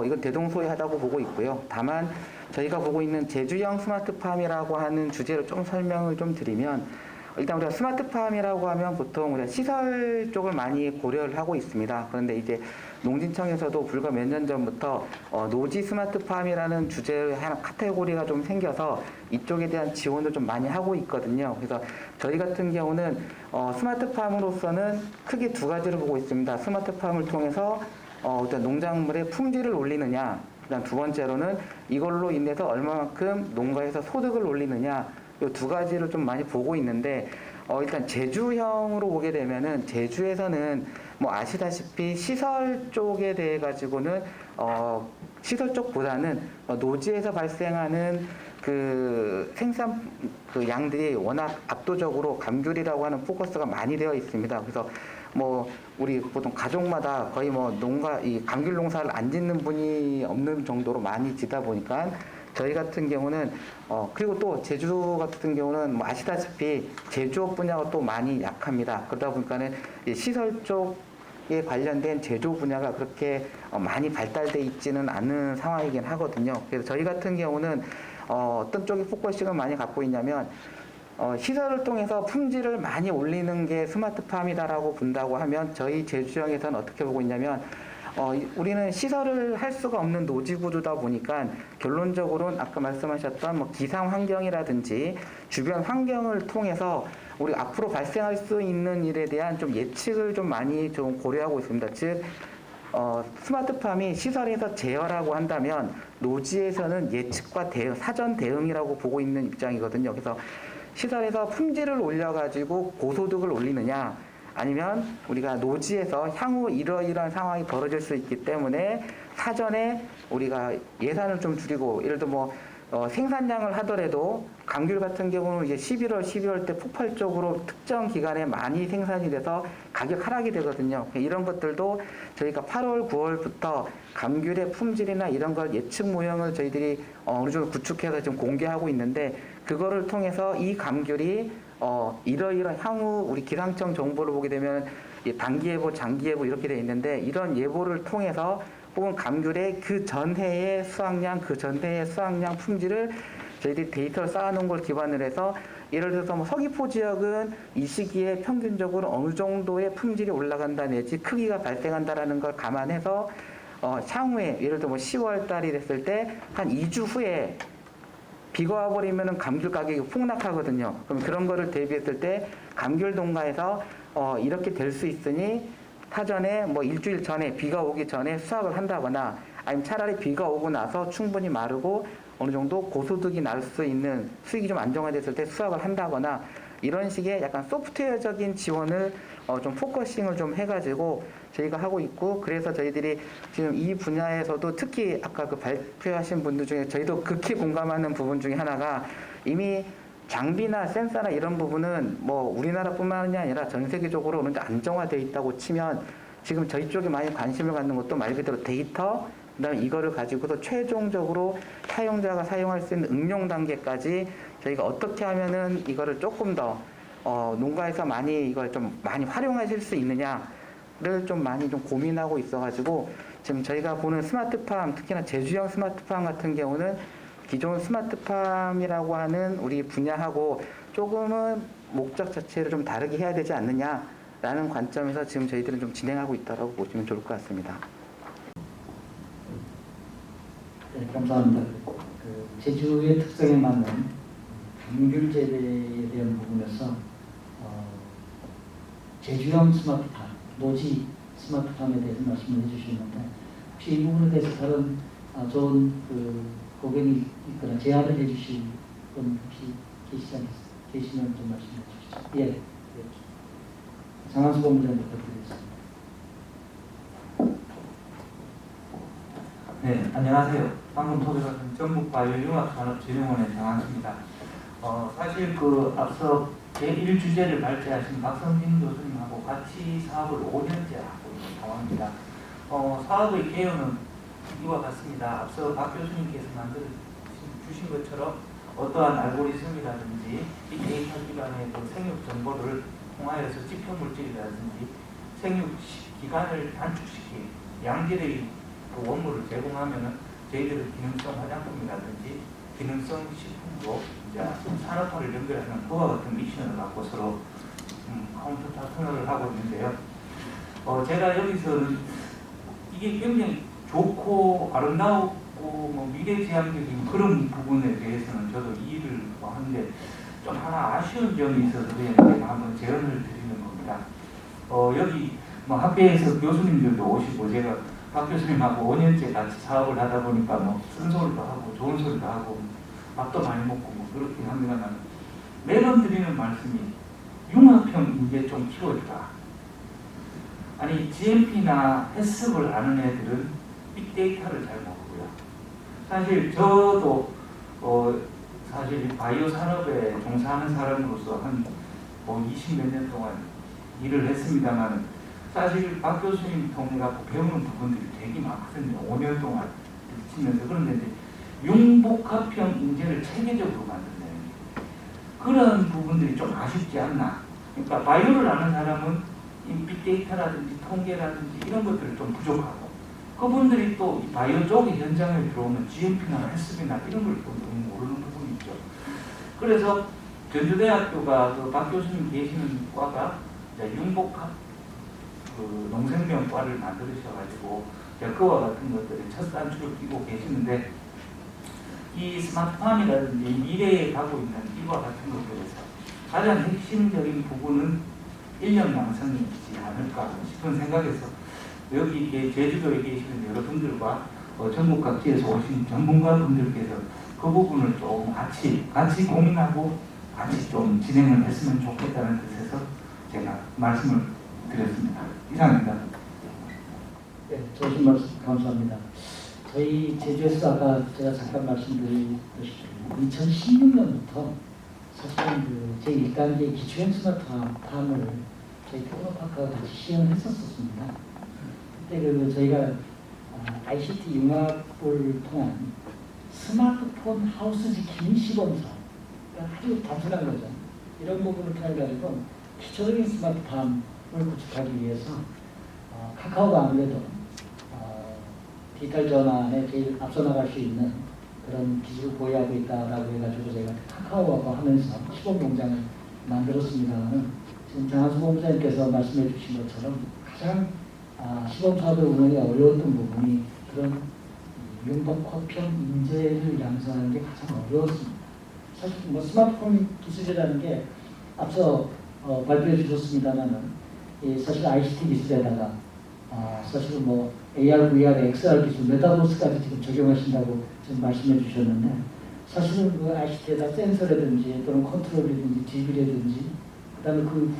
이건 대동소이하다고 보고 있고요. 다만 저희가 보고 있는 제주형 스마트팜이라고 하는 주제를 좀 설명을 좀 드리면, 일단 우리가 스마트팜이라고 하면 보통 우리가 시설 쪽을 많이 고려를 하고 있습니다. 그런데 이제 농진청에서도 불과 몇 년 전부터 노지 스마트팜이라는 주제의 하나 카테고리가 좀 생겨서 이쪽에 대한 지원을 좀 많이 하고 있거든요. 그래서 저희 같은 경우는 스마트팜으로서는 크게 두 가지를 보고 있습니다. 스마트팜을 통해서 일단 농작물의 품질을 올리느냐, 그다음 두 번째로는 이걸로 인해서 얼마만큼 농가에서 소득을 올리느냐, 이 두 가지를 좀 많이 보고 있는데, 일단 제주형으로 보게 되면은 제주에서는 아시다시피 시설 쪽에 대해 가지고는 시설 쪽보다는 노지에서 발생하는 그 생산 그 양들이 워낙 압도적으로 감귤이라고 하는 포커스가 많이 되어 있습니다. 그래서 우리 보통 가족마다 거의 이 감귤 농사를 안 짓는 분이 없는 정도로 많이 짓다 보니까 저희 같은 경우는 그리고 또 제주 같은 경우는 아시다시피 제조업 분야가 또 많이 약합니다. 그러다 보니까는 시설 쪽에 관련된 제조 분야가 그렇게 많이 발달돼 있지는 않은 상황이긴 하거든요. 그래서 저희 같은 경우는 어떤 쪽에 포커싱을 많이 갖고 있냐면 시설을 통해서 품질을 많이 올리는 게 스마트팜이다라고 본다고 하면 저희 제주형에서는 어떻게 보고 있냐면 우리는 시설을 할 수가 없는 노지 구조다 보니까 결론적으로는 아까 말씀하셨던 기상 환경이라든지 주변 환경을 통해서 우리 앞으로 발생할 수 있는 일에 대한 좀 예측을 좀 많이 좀 고려하고 있습니다. 즉 스마트팜이 시설에서 제어라고 한다면 노지에서는 예측과 대응, 사전 대응이라고 보고 있는 입장이거든요. 그래서 시설에서 품질을 올려가지고 고소득을 올리느냐, 아니면 우리가 노지에서 향후 이러이러한 상황이 벌어질 수 있기 때문에 사전에 우리가 예산을 좀 줄이고, 예를 들어 생산량을 하더라도 감귤 같은 경우는 이제 11월, 12월 때 폭발적으로 특정 기간에 많이 생산이 돼서 가격 하락이 되거든요. 이런 것들도 저희가 8월, 9월부터 감귤의 품질이나 이런 걸 예측 모형을 저희들이 어느 정도 구축해서 지금 공개하고 있는데, 그거를 통해서 이 감귤이 이러이러한 향후 우리 기상청 정보를 보게 되면 단기예보, 장기예보 이렇게 되어 있는데, 이런 예보를 통해서 혹은 감귤의 그 전해의 수확량, 그 전해의 수확량 품질을 저희들이 데이터를 쌓아놓은 걸 기반으로 해서, 예를 들어서 서귀포 지역은 이 시기에 평균적으로 어느 정도의 품질이 올라간다 내지 크기가 발생한다라는 걸 감안해서 향후에 예를 들어 10월 달이 됐을 때 한 2주 후에 비가 와버리면은 감귤 가격이 폭락하거든요. 그럼 그런 거를 대비했을 때 감귤 농가에서 이렇게 될 수 있으니 사전에 일주일 전에 비가 오기 전에 수확을 한다거나, 아니면 차라리 비가 오고 나서 충분히 마르고 어느 정도 고소득이 날 수 있는 수익이 좀 안정화됐을 때 수합을 한다거나 이런 식의 약간 소프트웨어적인 지원을 좀 포커싱을 좀 해가지고 저희가 하고 있고, 그래서 저희들이 지금 이 분야에서도 특히 아까 그 발표하신 분들 중에 저희도 극히 공감하는 부분 중에 하나가, 이미 장비나 센서나 이런 부분은 뭐 우리나라뿐만이 아니라 전 세계적으로 어느 정도 안정화되어 있다고 치면, 지금 저희 쪽에 많이 관심을 갖는 것도 말 그대로 데이터, 그다음에 이거를 가지고서 최종적으로 사용자가 사용할 수 있는 응용 단계까지 저희가 어떻게 하면은 이거를 조금 더 농가에서 많이 이걸 좀 많이 활용하실 수 있느냐를 좀 많이 좀 고민하고 있어가지고, 지금 저희가 보는 스마트팜, 특히나 제주형 스마트팜 같은 경우는 기존 스마트팜이라고 하는 우리 분야하고 조금은 목적 자체를 좀 다르게 해야 되지 않느냐라는 관점에서 지금 저희들은 좀 진행하고 있다고 보시면 좋을 것 같습니다. 네, 감사합니다. 그 제주의 특성에 맞는 감귤 재배에 대한 부분에서 제주형 스마트팜, 노지 스마트팜에 대해서 말씀을 해주셨는데, 혹시 이 부분에 대해서 다른 좋은 그 고객이 있거나 제안을 해주실 분 혹시 계시면 좀 말씀해 주시죠. 예. 예. 장한수 본부장 부탁드리겠습니다. 네, 안녕하세요. 방금 소개받은 전북바이오융합산업진흥원의 장한수입니다. 사실 그 앞서 제1주제를 발제하신 박성진 교수님하고 같이 사업을 5년째 하고 있는 상황입니다. 사업의 개요는 이와 같습니다. 앞서 박 교수님께서 만들어 주신 것처럼 어떠한 알고리즘이라든지 빅데이터 기반의 그 생육 정보를 통하여서 지표 물질이라든지 생육 기간을 단축시킨 양질의 그 원물을 제공하면은 저희들은 기능성 화장품이라든지 기능성 식품으로 이제 산업화를 연결하는 그와 같은 미션을 갖고서 카운터 터널을 하고 있는데요. 제가 여기서는 이게 굉장히 좋고 아름다우고 뭐 미래지향적인 그런 부분에 대해서는 저도 이해를 하는데, 좀 하나 아쉬운 점이 있어서 그냥 제가 한번 제언을 드리는 겁니다. 여기 뭐 학교에서 교수님들도 오시고 제가 박 교수님하고 5년째 같이 사업을 하다 보니까 뭐 쓴소리도 하고 좋은 소리도 하고 밥도 많이 먹고 뭐 그렇긴 합니다만, 매번 드리는 말씀이 융합형 인재 좀 키워주라. 아니 GMP나 해습을 아는 애들은 빅데이터를 잘 모르고요. 사실 저도 사실 바이오 산업에 종사하는 사람으로서 한 뭐 20몇 년 동안 일을 했습니다만, 사실 박 교수님 통해서 배우는 부분들이 되게 많거든요. 5년 동안 치면서. 그런데 이제 융복합형 인재를 체계적으로 만든다는 그런 부분들이 좀 아쉽지 않나. 그러니까 바이오를 아는 사람은 빅데이터라든지 통계라든지 이런 것들이 좀 부족하고, 그분들이 또 바이오 쪽의 현장에 들어오면 GMP나 해습이나 이런 걸 또 너무 모르는 부분이 있죠. 그래서 전주대학교가 그 박 교수님 계시는 과가 융복합 그 농생명과를 만들으셔가지고 그와 같은 것들이 첫 단추를 끼고 계시는데, 이 스마트팜이라든지 미래에 가고 있는 이와 같은 것들에서 가장 핵심적인 부분은 인력 양성이지 않을까 싶은 생각에서, 여기 제주도에 계시는 여러분들과 전국 각지에서 오신 전문가분들께서 그 부분을 좀 같이 고민하고 같이 좀 진행을 했으면 좋겠다는 뜻에서 제가 말씀을 드렸습니다. 이상입니다. 네, 좋으신 말씀 감사합니다. 저희 제주에서 아까 제가 잠깐 말씀드렸듯이 2016년부터 사실은 그 제1단계 기초형 스마트팜을 저희 테크노파크와 같이 시행했었습니다. 그때 그 저희가 ICT 융합을 통한 스마트폰 하우스 지킴이 시범사, 그러니까 아주 단순한 거죠. 이런 부분을 통해 가지고 기초적인 스마트팜을 구축하기 위해서 카카오가 아무래도 디지털 전환에 제일 앞서 나갈 수 있는 그런 기술을 보유하고 있다라고 해가지고 제가 카카오하고 하면서 시범 농장을 만들었습니다만, 지금 장한수 본부장님께서 말씀해 주신 것처럼 가장 시범 사업의 운영이 어려웠던 부분이 그런 융복합형 인재를 양성하는 게 가장 어려웠습니다. 사실 뭐 스마트폰 기술이라는 게 앞서 발표해 주셨습니다만은 사실 ICT 기술에다가 사실은 뭐 AR, VR, XR 기술, 메타버스까지 지금 적용하신다고 지금 말씀해 주셨는데 사실은 그 ICT에다 센서라든지 또는 컨트롤이라든지 DB라든지 그다음에 그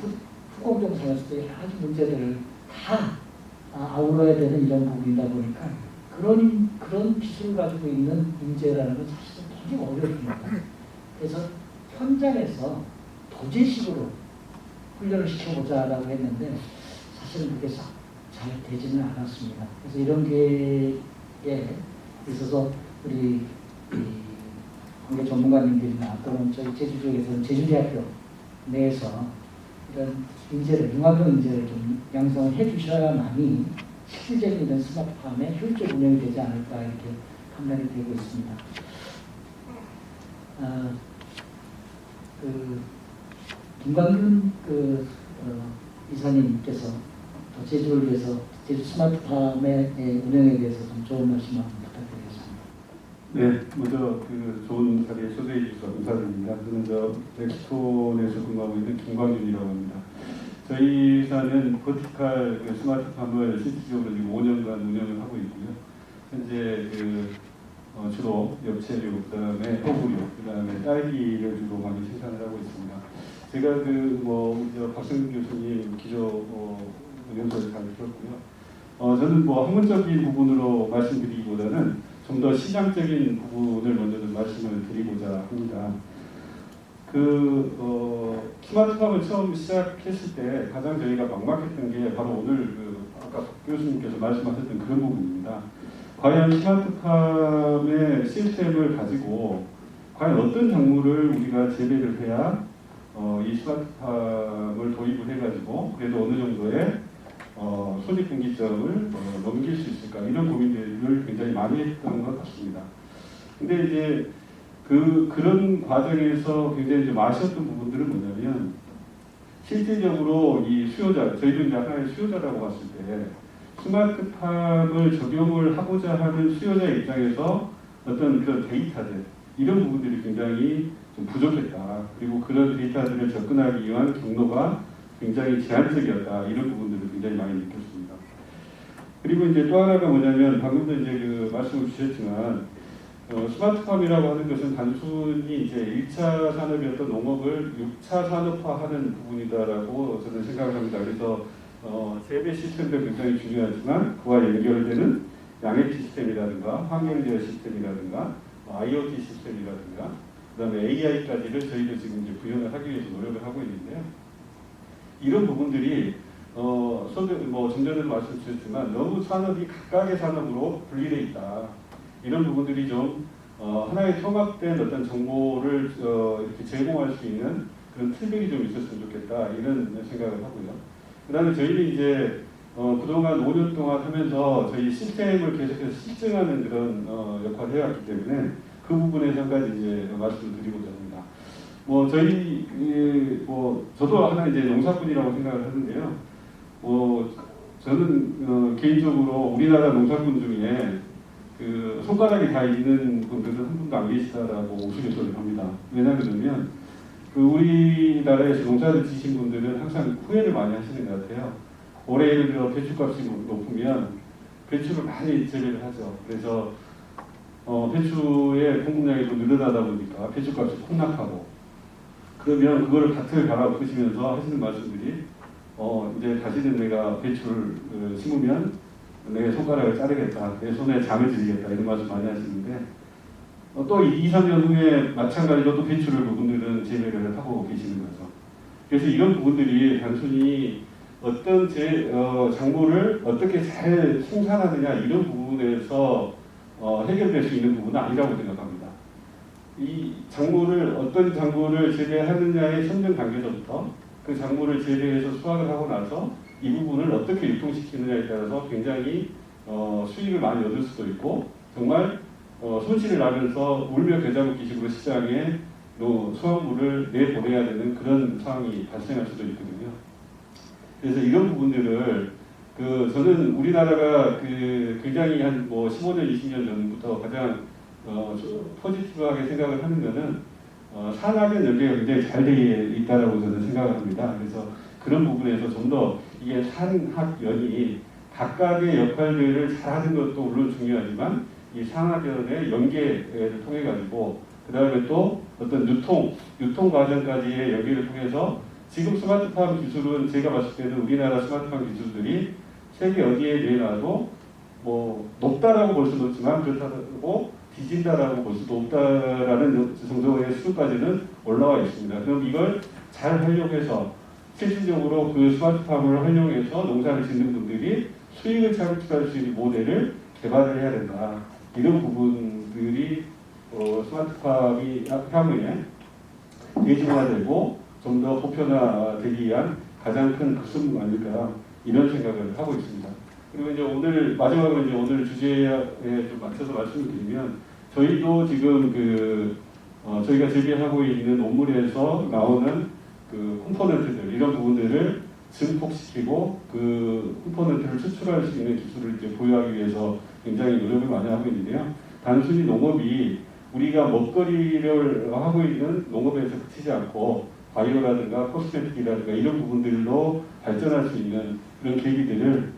후공정상에서도 여러 가지 문제들을 다 아우러야 되는 이런 부분이다 보니까 그런 기술을 가지고 있는 인재라는 건 사실은 굉장히 어렵습니다. 그래서 현장에서 도제식으로 훈련을 시켜보자라고 했는데 사실은 그게 잘 되지는 않았습니다. 그래서 이런 계획에 있어서 우리 관계 전문가님들이나 또는 저희 제주 지역에서는 제주대학교 내에서 이런 인재를, 융합형 인재를 좀 양성을 해주셔야만이 실질적인 이런 스마트팜의 효율적 운영이 되지 않을까 이렇게 판단이 되고 있습니다. 김광균 이사님께서 또 제주를 위해서 제주 스마트팜의 운영에 대해서 좀 좋은 말씀 한번 부탁드리겠습니다. 네, 먼저 그 좋은 자리에 초대해 주셔서 감사드립니다. 저는 넥스톤에서 근무하고 있는 김광준이라고 합니다. 저희 회사는 버티칼 스마트팜을 실질적으로 지금 5년간 운영을 하고 있고요. 현재 주로 엽채류, 그다음에 허브류, 그다음에 딸기를 주로 많이 생산을 하고 있습니다. 제가 박성준 교수님 기조 연설을 잘 들었고요. 저는 학문적인 부분으로 말씀드리기보다는 좀 더 시장적인 부분을 먼저 좀 말씀을 드리고자 합니다. 스마트팜을 처음 시작했을 때 가장 저희가 막막했던 게 바로 오늘 아까 교수님께서 말씀하셨던 그런 부분입니다. 과연 스마트팜의 시스템을 가지고 과연 어떤 작물을 우리가 재배를 해야 이 스마트팜을 도입을 해가지고 그래도 어느 정도의 손익분기점을 넘길 수 있을까 이런 고민들을 굉장히 많이 했던 것 같습니다. 근데 이제 그런 과정에서 굉장히 좀 아쉬웠던 부분들은 뭐냐면 실질적으로 이 수요자, 저희도 이제 하나의 수요자라고 봤을 때 스마트팜을 적용을 하고자 하는 수요자 입장에서 어떤 그런 데이터들 이런 부분들이 굉장히 좀 부족했다. 그리고 그런 데이터들을 접근하기 위한 경로가 굉장히 제한적이었다. 이런 부분들을 굉장히 많이 느꼈습니다. 그리고 이제 또 하나가 뭐냐면 방금도 이제 말씀을 주셨지만 스마트팜이라고 하는 것은 단순히 이제 1차 산업이었던 농업을 6차 산업화하는 부분이다라고 저는 생각을 합니다. 그래서 재배 시스템도 굉장히 중요하지만 그와 연결되는 양액 시스템이라든가 환경 제어 시스템이라든가 IoT 시스템이라든가 그다음에 AI까지를 저희도 지금 이제 구현을 하기 위해서 노력을 하고 있는데요. 이런 부분들이 좀 전에도 말씀드렸지만 너무 산업이 각각의 산업으로 분리되어 있다. 이런 부분들이 좀 하나의 통합된 어떤 정보를 이렇게 제공할 수 있는 그런 틀들이 좀 있었으면 좋겠다. 이런 생각을 하고요. 그다음에 저희는 이제 그동안 5년 동안 하면서 저희 시스템을 계속해서 실증하는 그런 역할을 해왔기 때문에 그 부분에서 한 가지 이제 말씀을 드리고자 합니다. 저도 하나 이제 농사꾼이라고 생각을 하는데요. 저는 개인적으로 우리나라 농사꾼 중에 손가락이 다 있는 분들은 한 분도 안 계시다라고 우스갯소리를 합니다. 왜냐하면 우리나라에서 농사를 지신 분들은 항상 후회를 많이 하시는 것 같아요. 올해 예를 들어 배추값이 높으면 배추를 많이 재배를 하죠. 그래서 배추의 공급량이 좀 늘어나다 보니까 배추값이 폭락하고 그러면 그거를 밭을 갈아엎으시면서 하시는 말씀들이 이제 다시는 내가 배추를 심으면 내 손가락을 자르겠다, 내 손에 잠을 들이겠다 이런 말씀 많이 하시는데 또 2, 3년 후에 마찬가지로 또 배추를 그분들은 재배를 하고 계시는 거죠. 그래서 이런 부분들이 단순히 어떤 작물을 어떻게 잘 생산하느냐 이런 부분에서 해결될 수 있는 부분은 아니라고 생각합니다. 이 작물을 어떤 작물을 재배하느냐의 선정 단계부터 그 작물을 재배해서 수확을 하고 나서 이 부분을 어떻게 유통시키느냐에 따라서 굉장히 수익을 많이 얻을 수도 있고 정말 손실을 나면서 울며겨자먹기식으로 시장에 수확물을 내보내야 되는 그런 상황이 발생할 수도 있거든요. 그래서 이런 부분들을 저는 우리나라가 굉장히 한 15년, 20년 전부터 가장 포지티브하게 생각을 하는 것은 산학연 연계가 굉장히 잘 되어 있다라고 저는 생각을 합니다. 그래서 그런 부분에서 좀 더 이게 산학연이 각각의 역할들을 잘하는 것도 물론 중요하지만 이 상하견의 연계를 통해 가지고 그 다음에 또 어떤 유통 과정까지의 연계를 통해서 지금 스마트팜 기술은 제가 봤을 때는 우리나라 스마트팜 기술들이 세계 어디에 내놔도 뭐 높다라고 볼 수도 없지만 그렇다고 뒤진다라고 볼 수도 없다라는 정도의 수준까지는 올라와 있습니다. 그럼 이걸 잘 활용해서 실질적으로 그 스마트팜을 활용해서 농사를 짓는 분들이 수익을 창출할 수 있는 모델을 개발을 해야 된다. 이런 부분들이 스마트팜이 향후에 대중화되고 좀 더 보편화되기 위한 가장 큰 급선무가 아닐까 이런 생각을 하고 있습니다. 그리고 이제 오늘 마지막으로 이제 오늘 주제에 좀 맞춰서 말씀을 드리면 저희도 지금 저희가 제기하고 있는 논문에서 나오는 그 컴포넌트들 이런 부분들을 증폭시키고 그 컴포넌트를 추출할 수 있는 기술을 이제 보유하기 위해서 굉장히 노력을 많이 하고 있는데요. 단순히 농업이 우리가 먹거리를 하고 있는 농업에서 그치지 않고 바이오라든가 코스메틱이라든가 이런 부분들로 발전할 수 있는 그런 계기들을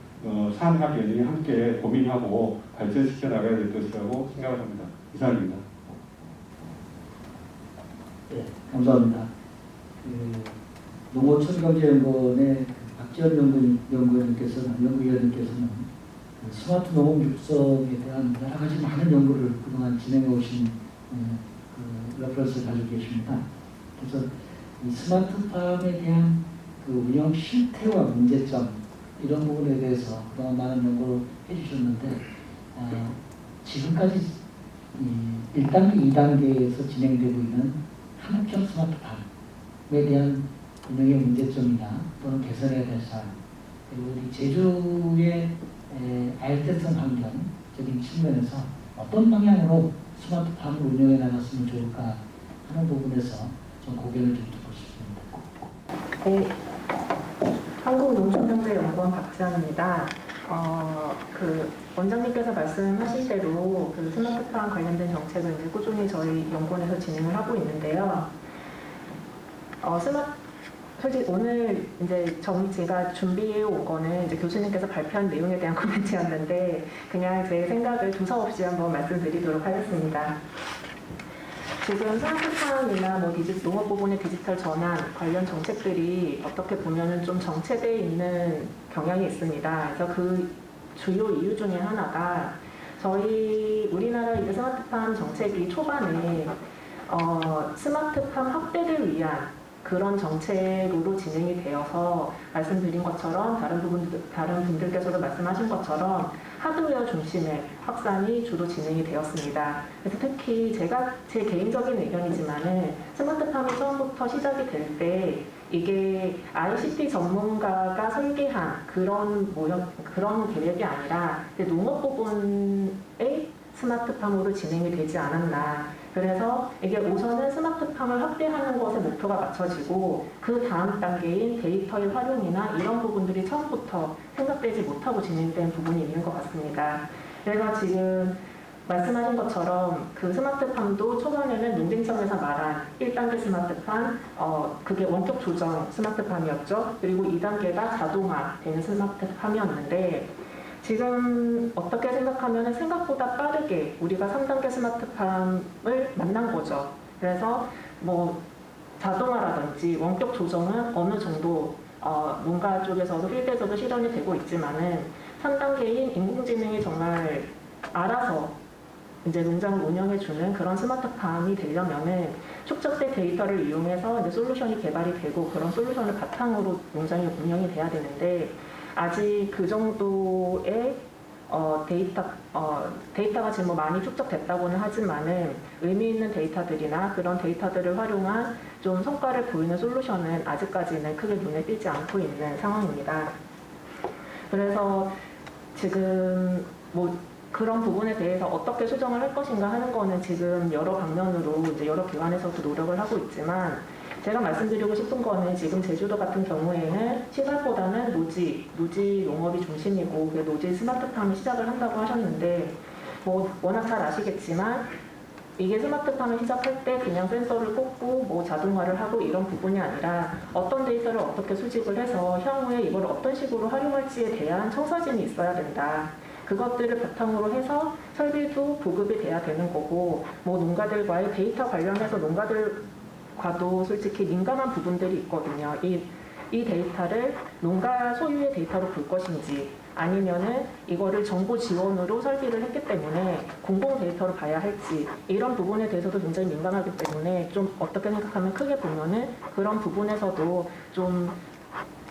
산학연이 함께 고민하고 발전시켜 나가야 될 것이라고 생각합니다. 이상입니다. 네, 감사합니다. 농어촌경제연구원의 박지원 연구위원님께서는 스마트 농업 육성에 대한 여러 가지 많은 연구를 그동안 진행해 오신 레퍼런스를 가지고 계십니다. 그래서 이 스마트팜에 대한 그 운영 실태와 문제점 이런 부분에 대해서 그동안 많은 연구를 해주셨는데 지금까지 1단계, 2단계에서 진행되고 있는 한국형 스마트팜에 대한 운영의 문제점이나 또는 개선해야 될 사항 그리고 우리 제주의 알뜰성 환경적인 측면에서 어떤 방향으로 스마트팜을 운영해 나갔으면 좋을까 하는 부분에서 좀 고견을 좀 듣고 싶습니다. 네, 한국농촌경제연구원 박지원입니다. 원장님께서 말씀하신 대로 그 스마트팜 관련된 정책을 이제 꾸준히 저희 연구원에서 진행을 하고 있는데요. 솔직히 오늘 이제 제가 준비해 온 거는 이제 교수님께서 발표한 내용에 대한 코멘트였는데 그냥 제 생각을 두서없이 한번 말씀드리도록 하겠습니다. 지금 스마트팜이나 농업 부분의 디지털 전환 관련 정책들이 어떻게 보면은 좀 정체되어 있는 경향이 있습니다. 그래서 그 주요 이유 중에 하나가 우리나라 이제 스마트팜 정책이 초반에 스마트팜 확대를 위한 그런 정책으로 진행이 되어서 말씀드린 것처럼 다른 분들께서도 말씀하신 것처럼 하드웨어 중심의 확산이 주로 진행이 되었습니다. 그래서 특히 제 개인적인 의견이지만은 스마트팜이 처음부터 시작이 될 때 이게 ICT 전문가가 설계한 그런 계획이 아니라 농업 부분의 스마트팜으로 진행이 되지 않았나. 그래서 이게 우선은 스마트팜을 확대하는 것에 목표가 맞춰지고 그 다음 단계인 데이터의 활용이나 이런 부분들이 처음부터 생각되지 못하고 진행된 부분이 있는 것 같습니다. 그래서 지금 말씀하신 것처럼 그 스마트팜도 초반에는 농진청에서 말한 1단계 스마트팜, 그게 원격 조정 스마트팜이었죠. 그리고 2단계가 자동화되는 스마트팜이었는데 지금 어떻게 생각하면 생각보다 빠르게 우리가 3단계 스마트팜을 만난 거죠. 그래서 자동화라든지 원격 조정은 어느 정도 농가 쪽에서도 필대적으로 실현이 되고 있지만은 3단계인 인공지능이 정말 알아서 이제 농장을 운영해주는 그런 스마트팜이 되려면은 축적된 데이터를 이용해서 이제 솔루션이 개발이 되고 그런 솔루션을 바탕으로 농장이 운영이 돼야 되는데 아직 그 정도의 데이터가 지금 많이 축적됐다고는 하지만은 의미 있는 데이터들이나 그런 데이터들을 활용한 좀 성과를 보이는 솔루션은 아직까지는 크게 눈에 띄지 않고 있는 상황입니다. 그래서 지금 그런 부분에 대해서 어떻게 수정을 할 것인가 하는 거는 지금 여러 방면으로 이제 여러 기관에서도 노력을 하고 있지만 제가 말씀드리고 싶은 거는 지금 제주도 같은 경우에는 시설보다는 노지 농업이 중심이고 노지 스마트팜이 시작을 한다고 하셨는데 워낙 잘 아시겠지만 이게 스마트팜을 시작할 때 그냥 센서를 꽂고 뭐 자동화를 하고 이런 부분이 아니라 어떤 데이터를 어떻게 수집을 해서 향후에 이걸 어떤 식으로 활용할지에 대한 청사진이 있어야 된다. 그것들을 바탕으로 해서 설비도 보급이 돼야 되는 거고, 뭐 농가들과의 데이터 관련해서 농가들과도 솔직히 민감한 부분들이 있거든요. 이 데이터를 농가 소유의 데이터로 볼 것인지, 아니면은 이거를 정보 지원으로 설비를 했기 때문에 공공 데이터로 봐야 할지, 이런 부분에 대해서도 굉장히 민감하기 때문에 좀 어떻게 생각하면 크게 보면은 그런 부분에서도 좀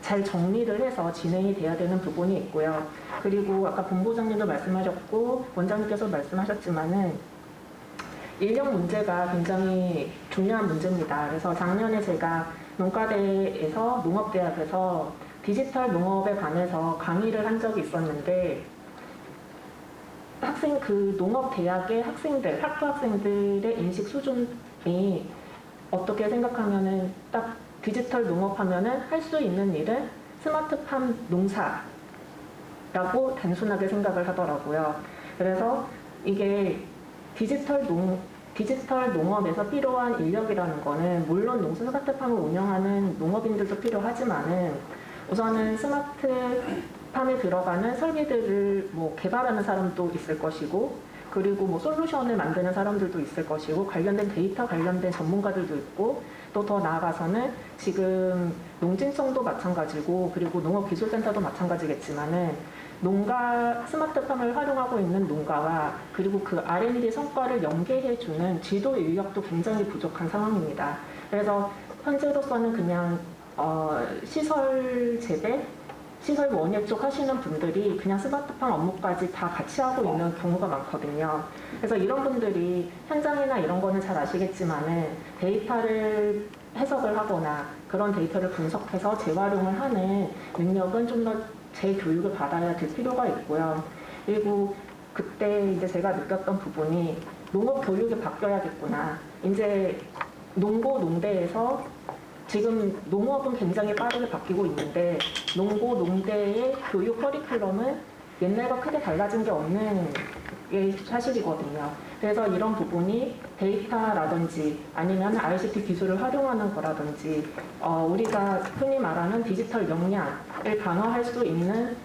잘 정리를 해서 진행이 돼야 되는 부분이 있고요. 그리고 아까 본부장님도 말씀하셨고 원장님께서 말씀하셨지만은 인력 문제가 굉장히 중요한 문제입니다. 그래서 작년에 제가 농가대에서 농업대학에서 디지털 농업에 관해서 강의를 한 적이 있었는데, 그 농업대학의 학생들, 학부 학생들의 인식 수준이 어떻게 생각하면은 딱 디지털 농업하면은 할 수 있는 일은 스마트팜 농사라고 단순하게 생각을 하더라고요. 그래서 이게 디지털 농업에서 필요한 인력이라는 거는 물론 농수 스마트팜을 운영하는 농업인들도 필요하지만은 우선은 스마트팜에 들어가는 설비들을 뭐 개발하는 사람도 있을 것이고, 그리고 뭐 솔루션을 만드는 사람들도 있을 것이고, 관련된 데이터 관련된 전문가들도 있고, 또 더 나아가서는 지금 농진청도 마찬가지고, 그리고 농업기술센터도 마찬가지겠지만은 농가 스마트팜을 활용하고 있는 농가와 그리고 그 R&D 성과를 연계해주는 지도 인력도 굉장히 부족한 상황입니다. 그래서 현재로서는 그냥 시설 재배, 시설 원예 쪽 하시는 분들이 그냥 스마트팜 업무까지 다 같이 하고 있는 경우가 많거든요. 그래서 이런 분들이 현장이나 이런 거는 잘 아시겠지만은 데이터를 해석을 하거나 그런 데이터를 분석해서 재활용을 하는 능력은 좀 더 재교육을 받아야 될 필요가 있고요. 그리고 그때 이제 제가 느꼈던 부분이 농업 교육이 바뀌어야겠구나. 이제 농고 농대에서 지금 농업은 굉장히 빠르게 바뀌고 있는데 농고 농대의 교육 커리큘럼은 옛날과 크게 달라진 게 없는 게 사실이거든요. 그래서 이런 부분이 데이터라든지 아니면 ICT 기술을 활용하는 거라든지 우리가 흔히 말하는 디지털 역량을 강화할 수 있는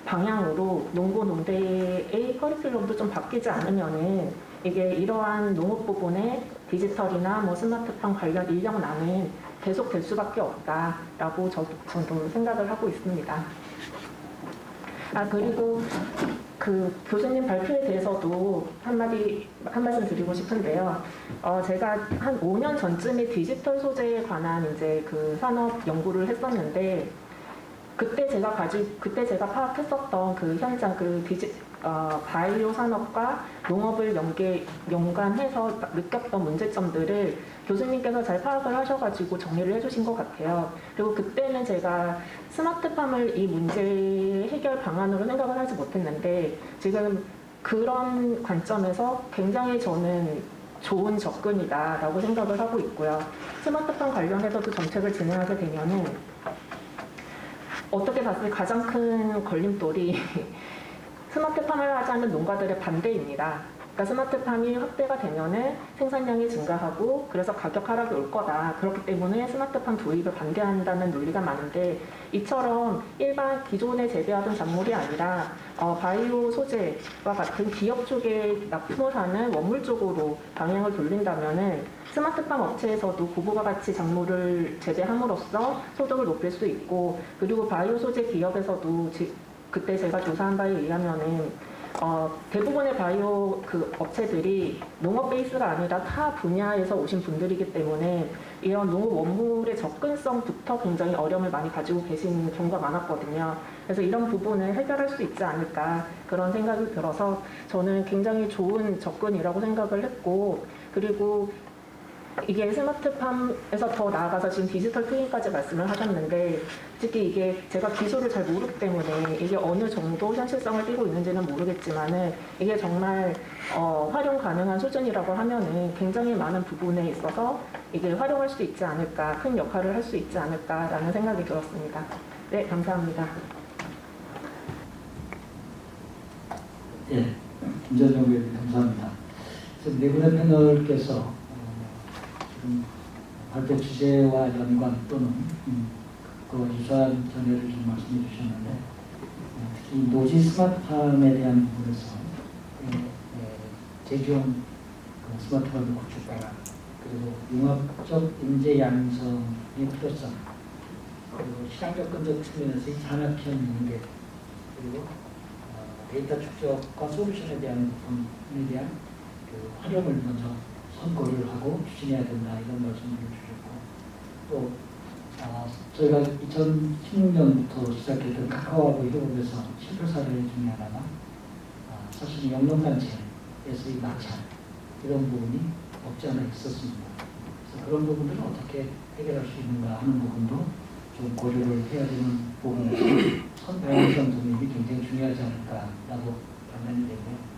방향으로 농고 농대의 커리큘럼도 좀 바뀌지 않으면은 이게 이러한 농업 부분의 디지털이나 뭐 스마트팜 관련 인력난은 계속 될 수밖에 없다라고 저도 생각을 하고 있습니다. 그리고 그 교수님 발표에 대해서도 한 말씀 드리고 싶은데요. 제가 한 5년 전쯤에 디지털 소재에 관한 이제 그 산업 연구를 했었는데, 그때 제가 파악했었던 그 현장, 바이오 산업과 농업을 연관해서 느꼈던 문제점들을 교수님께서 잘 파악을 하셔가지고 정리를 해주신 것 같아요. 그리고 그때는 제가 스마트팜을 이 문제 해결 방안으로 생각을 하지 못했는데, 지금 그런 관점에서 굉장히 저는 좋은 접근이다라고 생각을 하고 있고요. 스마트팜 관련해서도 정책을 진행하게 되면은 어떻게 봤을 때 가장 큰 걸림돌이 스마트팜을 하자는 농가들의 반대입니다. 그러니까 스마트팜이 확대가 되면은 생산량이 증가하고 그래서 가격 하락이 올 거다. 그렇기 때문에 스마트팜 도입을 반대한다는 논리가 많은데, 이처럼 일반 기존에 재배하던 작물이 아니라 바이오 소재와 같은 기업 쪽에 납품을 하는 원물 쪽으로 방향을 돌린다면은 스마트팜 업체에서도 고부가 가치 작물을 재배함으로써 소득을 높일 수 있고, 그리고 바이오 소재 기업에서도 그때 제가 조사한 바에 의하면은 대부분의 바이오 그 업체들이 농업 베이스가 아니라 타 분야에서 오신 분들이기 때문에 이런 농업 원물의 접근성부터 굉장히 어려움을 많이 가지고 계신 경우가 많았거든요. 그래서 이런 부분을 해결할 수 있지 않을까 그런 생각이 들어서 저는 굉장히 좋은 접근이라고 생각을 했고, 그리고 이게 스마트팜에서 더 나아가서 지금 디지털 트윈까지 말씀을 하셨는데, 특히 이게 제가 기술을 잘 모르기 때문에 이게 어느 정도 현실성을 띠고 있는지는 모르겠지만은 이게 정말 활용 가능한 수준이라고 하면은 굉장히 많은 부분에 있어서 이게 활용할 수 있지 않을까, 큰 역할을 할 수 있지 않을까라는 생각이 들었습니다. 네, 감사합니다. 예, 김재정 의원님 감사합니다. 그래서 네 분의 패널께서 지금 발표 주제와 연관 또는 그와 유사한 전례를 좀 말씀해 주셨는데 특히 노지 스마트팜에 대한 부분에서 제주형 스마트팜을 구축하라, 그리고 융합적 인재 양성의 필요성, 그리고 시장 접근적 측면에서 이 산업형 연계, 그리고 데이터 축적과 솔루션에 대한 부분에 대한 그 활용을 먼저 선고를 하고 추진해야 된다, 이런 말씀을 주셨고, 또 저희가 2016년부터 시작했던 카카오하고 협업에서 실패 사례 중에 하나가 사실 영농단체에서의 낙찰, 이런 부분이 없지 않아 있었습니다. 그래서 그런 부분들을 어떻게 해결할 수 있는가 하는 부분도 좀 고려를 해야 되는 부분에서 선방향성 도입이 굉장히 중요하지 않을까라고 판단이 되고요.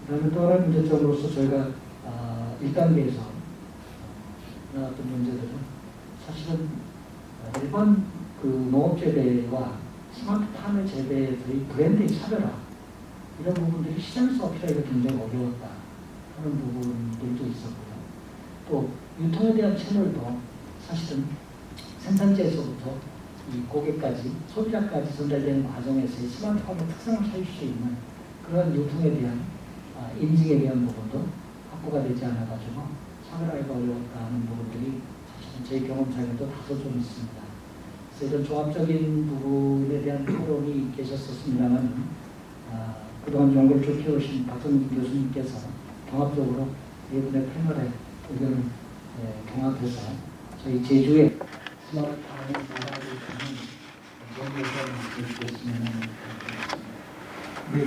그다음에 또 하나의 문제점으로서 저희가 1단계에서 나왔던 문제들은 사실은 일반 그 농업 재배와 스마트팜의 재배의 브랜드의 차별화, 이런 부분들이 시장에서 어필하기가 굉장히 어려웠다 하는 부분들도 있었고요. 또 유통에 대한 채널도 사실은 생산지에서부터 이 고객까지, 소비자까지 전달되는 과정에서의 스마트팜의 특성을 찾을 수 있는 그런 유통에 대한 인증에 대한 부분도 확보가 되지 않아가지고 차별화가 어려웠다 하는 부분들이 사실은 제 경험상에도 다소 좀 있습니다. 그래서 이런 종합적인 부분에 대한 토론이 계셨었습니다만 그동안 연구를 쭉 해오신 박성진 교수님께서 종합적으로 네 분의 패널의 의견을 종합해서 저희 제주의 스마트팜을 나가고 있는 연구를 드리겠습니다. 네,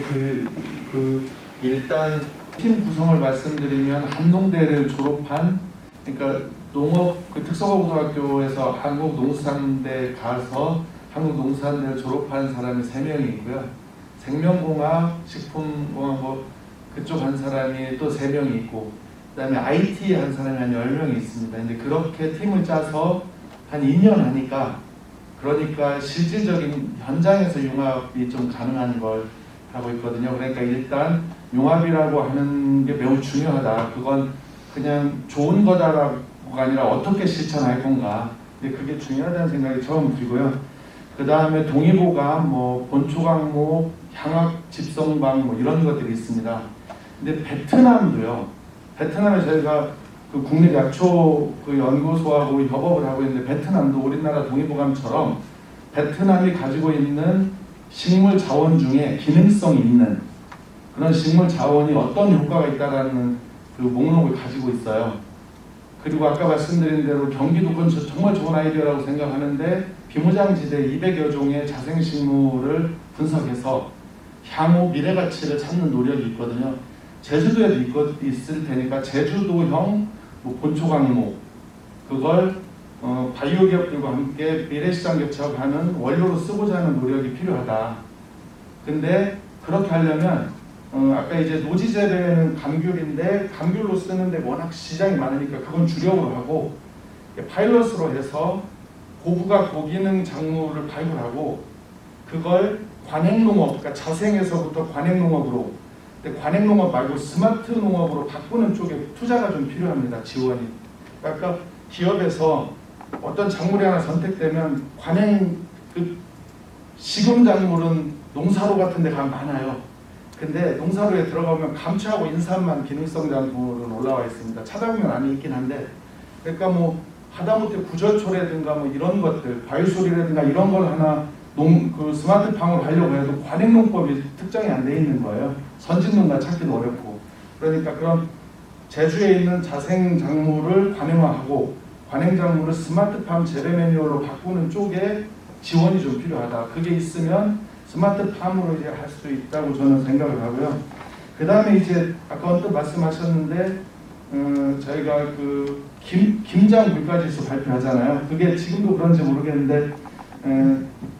일단 팀 구성을 말씀드리면 한농대를 졸업한, 그러니까 농업 특성화고등학교에서 한국농수산대 가서 한국농수산대를 졸업한 사람이 3명이 있고요. 생명공학, 식품공학 그쪽 한 사람이 또 3명이 있고, 그다음에 IT 한 사람이 한 10명이 있습니다. 이제 그렇게 팀을 짜서 한 2년 하니까, 그러니까 실질적인 현장에서 융합이 좀 가능한 걸 하고 있거든요. 그러니까 일단 융합이라고 하는 게 매우 중요하다. 그건 그냥 좋은 거다라고가 아니라 어떻게 실천할 건가. 근데 그게 중요하다는 생각이 처음 들고요. 그 다음에 동의보감, 본초 강목, 향학 집성방 이런 것들이 있습니다. 근데 베트남도요. 베트남에 저희가 그 국립약초 연구소하고 협업을 하고 있는데, 베트남도 우리나라 동의보감처럼 베트남이 가지고 있는 식물 자원 중에 기능성이 있는 그런 식물 자원이 어떤 효과가 있다라는 그 목록을 가지고 있어요. 그리고 아까 말씀드린 대로 경기도 근처 정말 좋은 아이디어라고 생각하는데, 비무장지대 200여 종의 자생식물을 분석해서 향후 미래가치를 찾는 노력이 있거든요. 제주도에도 있을 테니까 제주도형 본초강목, 그걸 바이오 기업들과 함께 미래시장 개척하는 원료로 쓰고자 하는 노력이 필요하다. 근데 그렇게 하려면 아까 이제 노지 재배는 감귤인데, 감귤로 쓰는데 워낙 시장이 많으니까 그건 주력으로 하고, 파일럿으로 해서 고부가 고기능 작물을 발굴하고 그걸 관행농업, 그러니까 자생에서부터 관행농업으로, 근데 관행농업 말고 스마트 농업으로 바꾸는 쪽에 투자가 좀 필요합니다. 지원이. 그러니까 기업에서 어떤 작물이 하나 선택되면 관행 시금작물은 농사로 같은 데 가면 많아요. 근데 농사로에 들어가면 감초하고 인삼만 기능성 작물은 올라와 있습니다. 찾아보면 안에 있긴 한데, 그러니까 하다못해 구절초라든가 이런 것들, 바이솔이라든가 이런 걸 하나 스마트팜으로 하려고 해도 관행농법이 특정이 안 돼 있는 거예요. 선진농가 찾기도 어렵고. 그러니까 그런 제주에 있는 자생작물을 관행화하고 관행작물을 스마트팜 재배 매뉴얼로 바꾸는 쪽에 지원이 좀 필요하다. 그게 있으면 스마트팜으로 이제 할 수 있다고 저는 생각을 하고요. 그 다음에 이제 아까 언뜻 말씀하셨는데, 저희가 김장 물가지수 발표하잖아요. 그게 지금도 그런지 모르겠는데,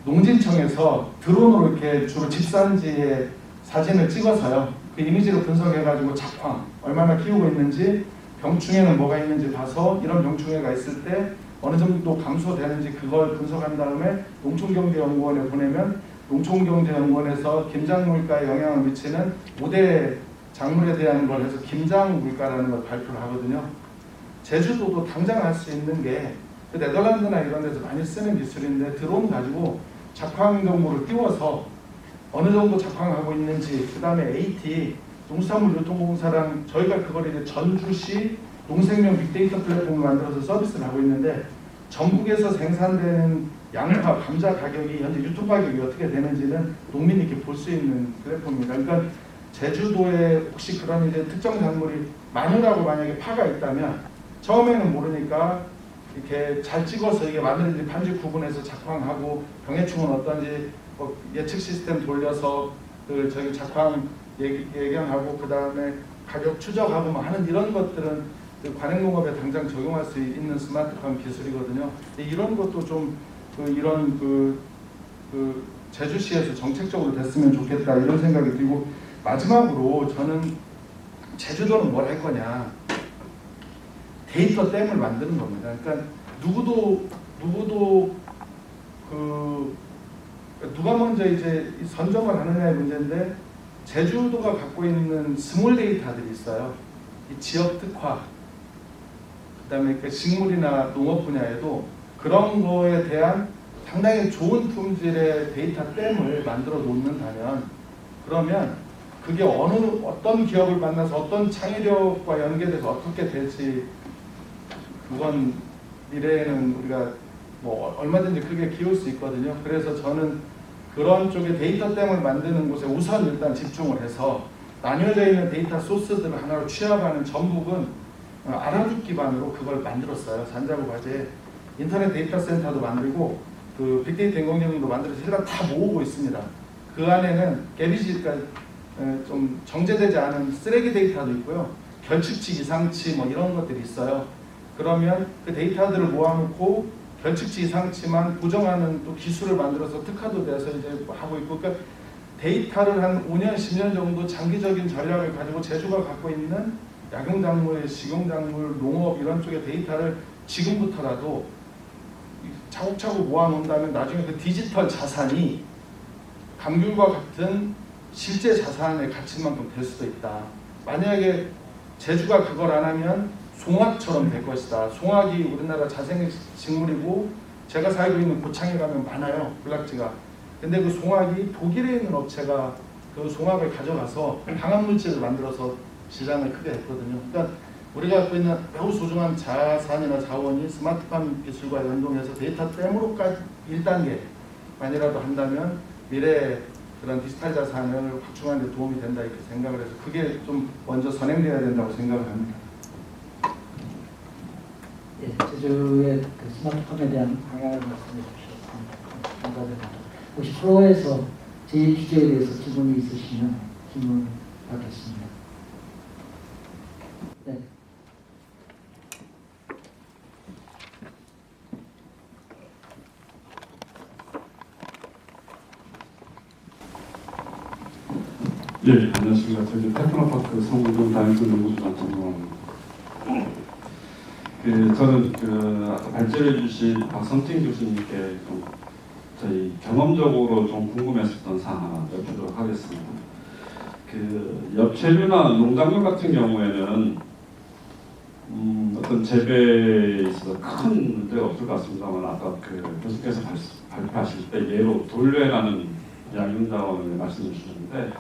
농진청에서 드론으로 이렇게 주로 집산지의 사진을 찍어서요. 그 이미지로 분석해가지고 작황, 얼마나 키우고 있는지, 병충해는 뭐가 있는지 봐서 이런 병충해가 있을 때 어느 정도 감소되는지 그걸 분석한 다음에 농촌경제연구원에 보내면, 농촌경제연구원에서 김장 물가에 영향을 미치는 5대 작물에 대한 걸 해서 김장 물가라는 걸 발표를 하거든요. 제주도도 당장 할 수 있는 게 그 네덜란드나 이런 데서 많이 쓰는 기술인데 드론 가지고 작황정보를 띄워서 어느 정도 작황하고 있는지, 그 다음에 AT 농수산물 유통공사랑 저희가 그걸 이제 전주시 농생명 빅데이터 플랫폼을 만들어서 서비스를 하고 있는데, 전국에서 생산되는 양파, 감자 가격이 현재 유통 가격이 어떻게 되는지는 농민이 이렇게 볼 수 있는 플랫폼입니다. 그러니까 제주도에 혹시 그런 이제 특정 작물이 마늘하고 만약에 파가 있다면 처음에는 모르니까 이렇게 잘 찍어서 이게 마늘인지 판지 구분해서 작황하고 병해충은 어떤지 예측 시스템 돌려서 그 저희 작황 예견하고 그 다음에 가격 추적하고 뭐 하는 이런 것들은 그 관행농업에 당장 적용할 수 있는 스마트팜 기술이거든요. 이런 것도 좀 이런 제주시에서 정책적으로 됐으면 좋겠다 이런 생각이 들고, 마지막으로 저는 제주도는 뭘 할 거냐, 데이터 댐을 만드는 겁니다. 그러니까 누구도 누가 먼저 이제 선점을 하느냐의 문제인데, 제주도가 갖고 있는 스몰 데이터들이 있어요. 이 지역 특화, 그다음에 그 식물이나 농업 분야에도 그런 거에 대한 상당히 좋은 품질의 데이터 댐을 만들어 놓는다면, 그러면 그게 어떤 기업을 만나서 어떤 창의력과 연계돼서 어떻게 될지, 그건 미래에는 우리가 뭐 얼마든지 크게 키울 수 있거든요. 그래서 저는 그런 쪽에 데이터 댐을 만드는 곳에 우선 일단 집중을 해서 나뉘어져 있는 데이터 소스들을 하나로 취합하는 전북은 알아듣 기반으로 그걸 만들었어요. 산자부 과제에 인터넷 데이터 센터도 만들고 그 빅데이터 인공지능도 만들어서 일단 다 모으고 있습니다. 그 안에는 개비지가 좀 정제되지 않은 쓰레기 데이터도 있고요. 결측치, 이상치 뭐 이런 것들이 있어요. 그러면 그 데이터들을 모아놓고 결측치, 이상치만 보정하는 또 기술을 만들어서 특화도 돼서 이제 하고 있고, 그러니까 데이터를 한 5년, 10년 정도 장기적인 전략을 가지고 제주가 갖고 있는 약용작물, 식용작물, 농업 이런 쪽의 데이터를 지금부터라도 차곡차곡 모아놓는다면 나중에 그 디지털 자산이 감귤과 같은 실제 자산의 가치만큼 될 수도 있다. 만약에 제주가 그걸 안 하면 송악처럼 될 것이다. 송악이 우리나라 자생식물이고 제가 살고 있는 고창에 가면 많아요. 군락지가. 근데 그 송악이 독일에 있는 업체가 그 송악을 가져가서 방합물질을 만들어서 시장을 크게 했거든요. 그러니까 우리가 갖고 있는 매우 소중한 자산이나 자원이 스마트팜 기술과 연동해서 데이터 댐으로까지 1단계만이라도 한다면 미래에 그런 디지털 자산을 확충하는 데 도움이 된다 이렇게 생각을 해서 그게 좀 먼저 선행돼야 된다고 생각을 합니다. 예, 제주의 그 스마트팜에 대한 방향을 말씀해 주셔서 감사드립니다. 혹시 프로에서 제 주제에 대해서 질문이 있으시면 질문 받겠습니다. 네. 예, 안녕하십니까. 저희 테크노파크 성우동 다인성 연구소장 전문가입니다. 저는 아까 발제해 주신 박성진 교수님께 좀 저희 경험적으로 좀 궁금했었던 사항 하나 여쭈도록 하겠습니다. 엽채류나 농작물 같은 경우에는 어떤 재배에 있어서 큰 문제가 없을 것 같습니다만, 아까 교수께서 발표하실 때 예로 돌뇌라는 약용자원을 말씀해 주셨는데,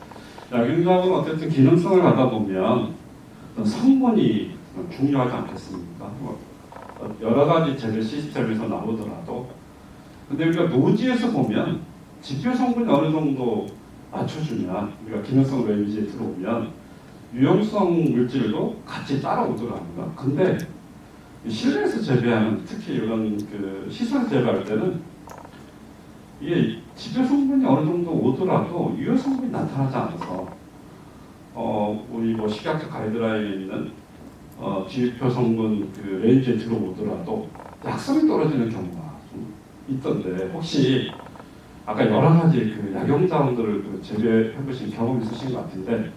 약용자원은 어쨌든 기능성을 가다 보면 성분이 중요하지 않겠습니까? 여러 가지 재배 시스템에서 나오더라도, 근데 우리가 노지에서 보면 지표 성분이 어느 정도 맞춰주면, 우리가 기능성 레인지에 들어오면 유용성 물질도 같이 따라오더랍니다. 근데 실내에서 재배하는, 특히 이런 시설 재배할 때는 이게 지표 성분이 어느 정도 오더라도 유효 성분이 나타나지 않아서 우리 식약처 가이드라인에 있는 지표 성분 레인지에 들어오더라도 약성이 떨어지는 경우가 좀 있던데, 혹시 아까 여러 가지 약용자원들을 재배해보신 경험 있으신 것 같은데,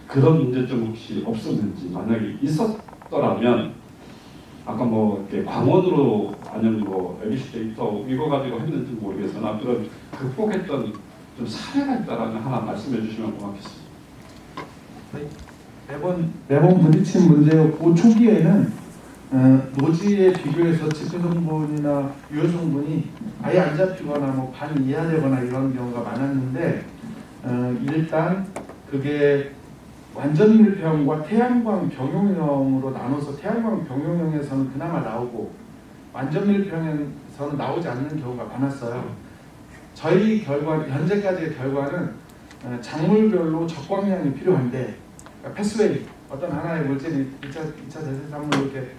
그런 문제점 혹시 없었는지, 만약에 있었더라면 아까 이렇게 광원으로 아니면 ABC 데이터 이거 가지고 했는지 모르겠으나 그런 극복했던 좀 사례가 있다라면 하나 말씀해 주시면 고맙겠습니다. 매번 부딪힌 문제였고 초기에는 노지에 비교해서 지표 성분이나 유효 성분이 아예 안 잡히거나 뭐 반 이하되거나 이런 경우가 많았는데 일단 그게 완전 밀폐형과 태양광 병용형으로 나눠서 태양광 병용형에서는 그나마 나오고 완전 밀폐형에서는 나오지 않는 경우가 많았어요. 저희 결과 현재까지의 결과는 작물별로 적광량이 필요한데 그러니까 패스웨이 어떤 하나의 물질이 2차 대세산물로 이렇게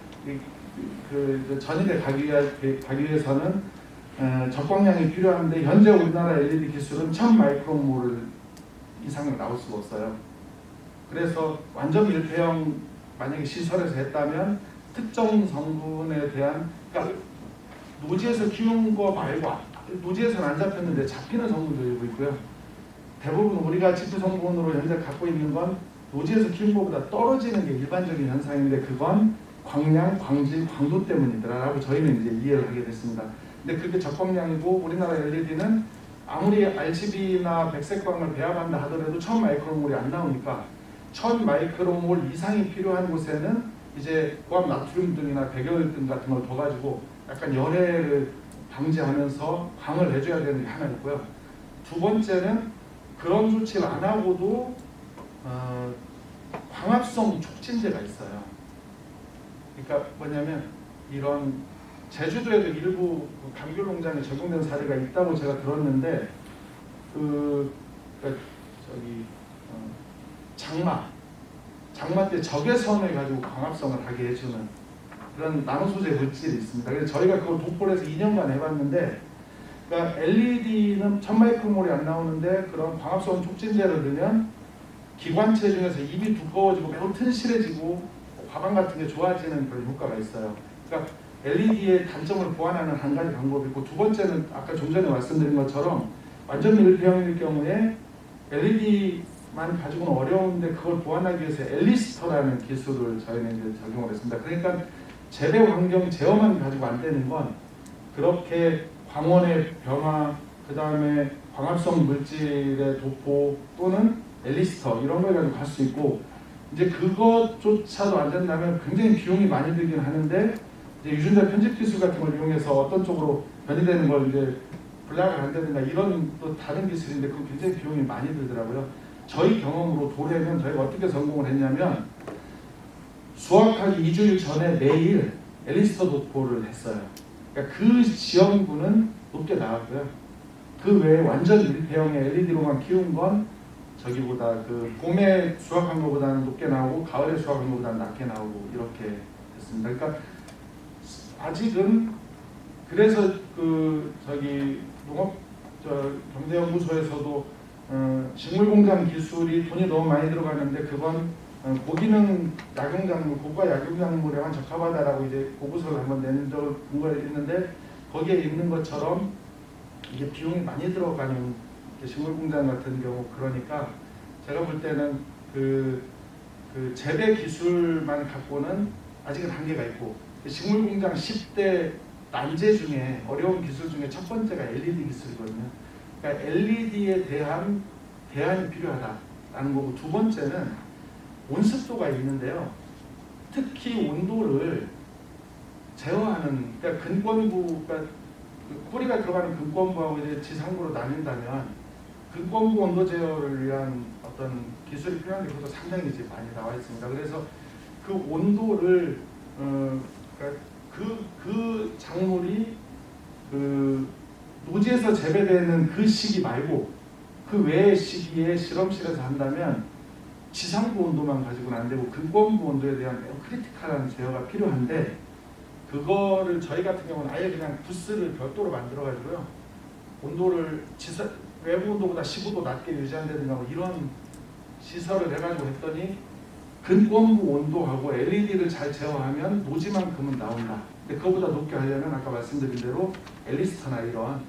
그 전일에 가기 위해서는 적광량이 필요한데 현재 우리나라 LED 기술은 1000 마이크로몰 이상은 나올 수가 없어요. 그래서 완전 밀폐형 만약에 시설에서 했다면 특정 성분에 대한 그러니까 노지에서 키운 거 말고 노지에서는 안 잡혔는데 잡히는 성분도 일부 있고요. 대부분 우리가 지표 성분으로 현재 갖고 있는 건 노지에서 키운 것보다 떨어지는 게 일반적인 현상인데 그건 광량, 광질, 광도 때문이더라라고 저희는 이제 이해를 하게 됐습니다. 근데 그게 적광량이고 우리나라 LED는 아무리 RGB나 백색광을 배합한다 하더라도 1000 마이크로몰이 안 나오니까 1000 마이크로몰 이상이 필요한 곳에는 이제 고압 나트륨 등이나 백열 등 같은 걸 더 가지고 약간 열해를 방지하면서 광을 해줘야 되는 게 하나 있고요. 두 번째는 그런 조치를 안 하고도 광합성 촉진제가 있어요. 그러니까 뭐냐면 이런 제주도에도 일부 감귤 농장에 적용된 사례가 있다고 제가 들었는데 장마 때 적외선을 가지고 광합성을 하게 해주는 그런 나노소재 물질이 있습니다. 그래서 저희가 그걸 도포를 해서 2년간 해봤는데 그러니까 LED는 1000 마이크로몰이 안 나오는데 그런 광합성 촉진제를 넣으면 기관체 중에서 입이 두꺼워지고 매우 튼실해지고 가방 같은 게 좋아지는 그런 효과가 있어요. 그러니까 LED의 단점을 보완하는 한 가지 방법이고 두 번째는 아까 좀 전에 말씀드린 것처럼 완전 밀폐형일 경우에 LED만 가지고는 어려운데 그걸 보완하기 위해서 엘리스터라는 기술을 저희는 이제 적용을 했습니다. 그러니까 재배 환경 제어만 가지고 안 되는 건 그렇게 광원의 변화, 그 다음에 광합성 물질의 도포 또는 엘리스터 이런 걸 가지고 갈 수 있고 이제 그것조차도 안 된다면 굉장히 비용이 많이 들긴 하는데 이제 유전자 편집 기술 같은 걸 이용해서 어떤 쪽으로 변이되는 걸 이제 블락을 한다든가 이런 또 다른 기술인데 그거 굉장히 비용이 많이 들더라고요. 저희 경험으로 도래는 저희가 어떻게 성공을 했냐면 수확하기 2주일 전에 매일 엘리스터 도포를 했어요. 그러니까 그 지역구는 높게 나왔고요. 그 외에 완전 밀폐형의 LED로만 키운 건 저기보다 그 봄에 수확한 것보다는 높게 나오고 가을에 수확한 것보다는 낮게 나오고 이렇게 됐습니다. 그러니까 아직은 그래서 그 저기 경제연구소에서도 식물공장 기술이 돈이 너무 많이 들어가는데 그건 고기능 약용작물, 고가 약용작물에만 적합하다라고 이제 보고서를 한번 낸 적이 있는데 거기에 있는 것처럼 이게 비용이 많이 들어가는 식물공장 같은 경우 그러니까 제가 볼 때는 그 재배 기술만 갖고는 아직은 한계가 있고 식물공장 10대 난제 중에 어려운 기술 중에 첫 번째가 LED 기술이거든요. 그러니까 LED에 대한 대안이 필요하다라는 거고 두 번째는 온습도가 있는데요. 특히 온도를 제어하는 그러니까 근권부 그러니까 뿌리가 들어가는 근권부하고 이제 지상부로 나뉜다면 근권부 온도 제어를 위한 어떤 기술이 필요한데 그것도 상당히 이제 많이 나와 있습니다. 그래서 그 온도를 그러니까 그 작물이 그 노지에서 재배되는 그 시기 말고 그 외의 시기에 실험실에서 한다면 지상부 온도만 가지고는 안 되고 근권부 온도에 대한 매우 크리티컬한 제어가 필요한데 그거를 저희 같은 경우는 아예 그냥 부스를 별도로 만들어 가지고요 온도를 외부 온도보다 15도 낮게 유지한다든가 뭐 이런 시설을 해가지고 했더니 근권부 온도하고 LED를 잘 제어하면 노지만큼은 나온다. 근데 그거보다 높게 하려면 아까 말씀드린 대로 엘리스터나 이런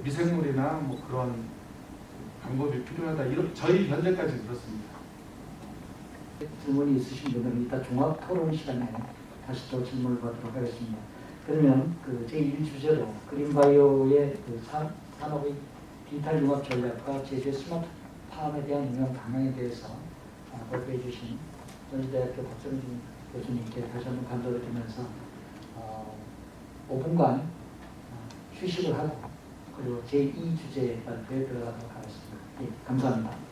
미생물이나 뭐 그런 방법이 필요하다. 저희 현재까지 그렇습니다. 질문이 있으신 분들은 이따 종합 토론 시간에 다시 또 질문을 받도록 하겠습니다. 그러면 그 제1주제로 그린바이오의 그 산업의 디지털 융합 전략과 제주의 스마트 팜에 대한 운영 방향에 대해서 발표해 주신 연세대학교 박성진 교수님께 다시 한번 감사를 드리면서 5분간 휴식을 하고 그리고 제2주제 발표에 들어가도록 하겠습니다. 예, 감사합니다.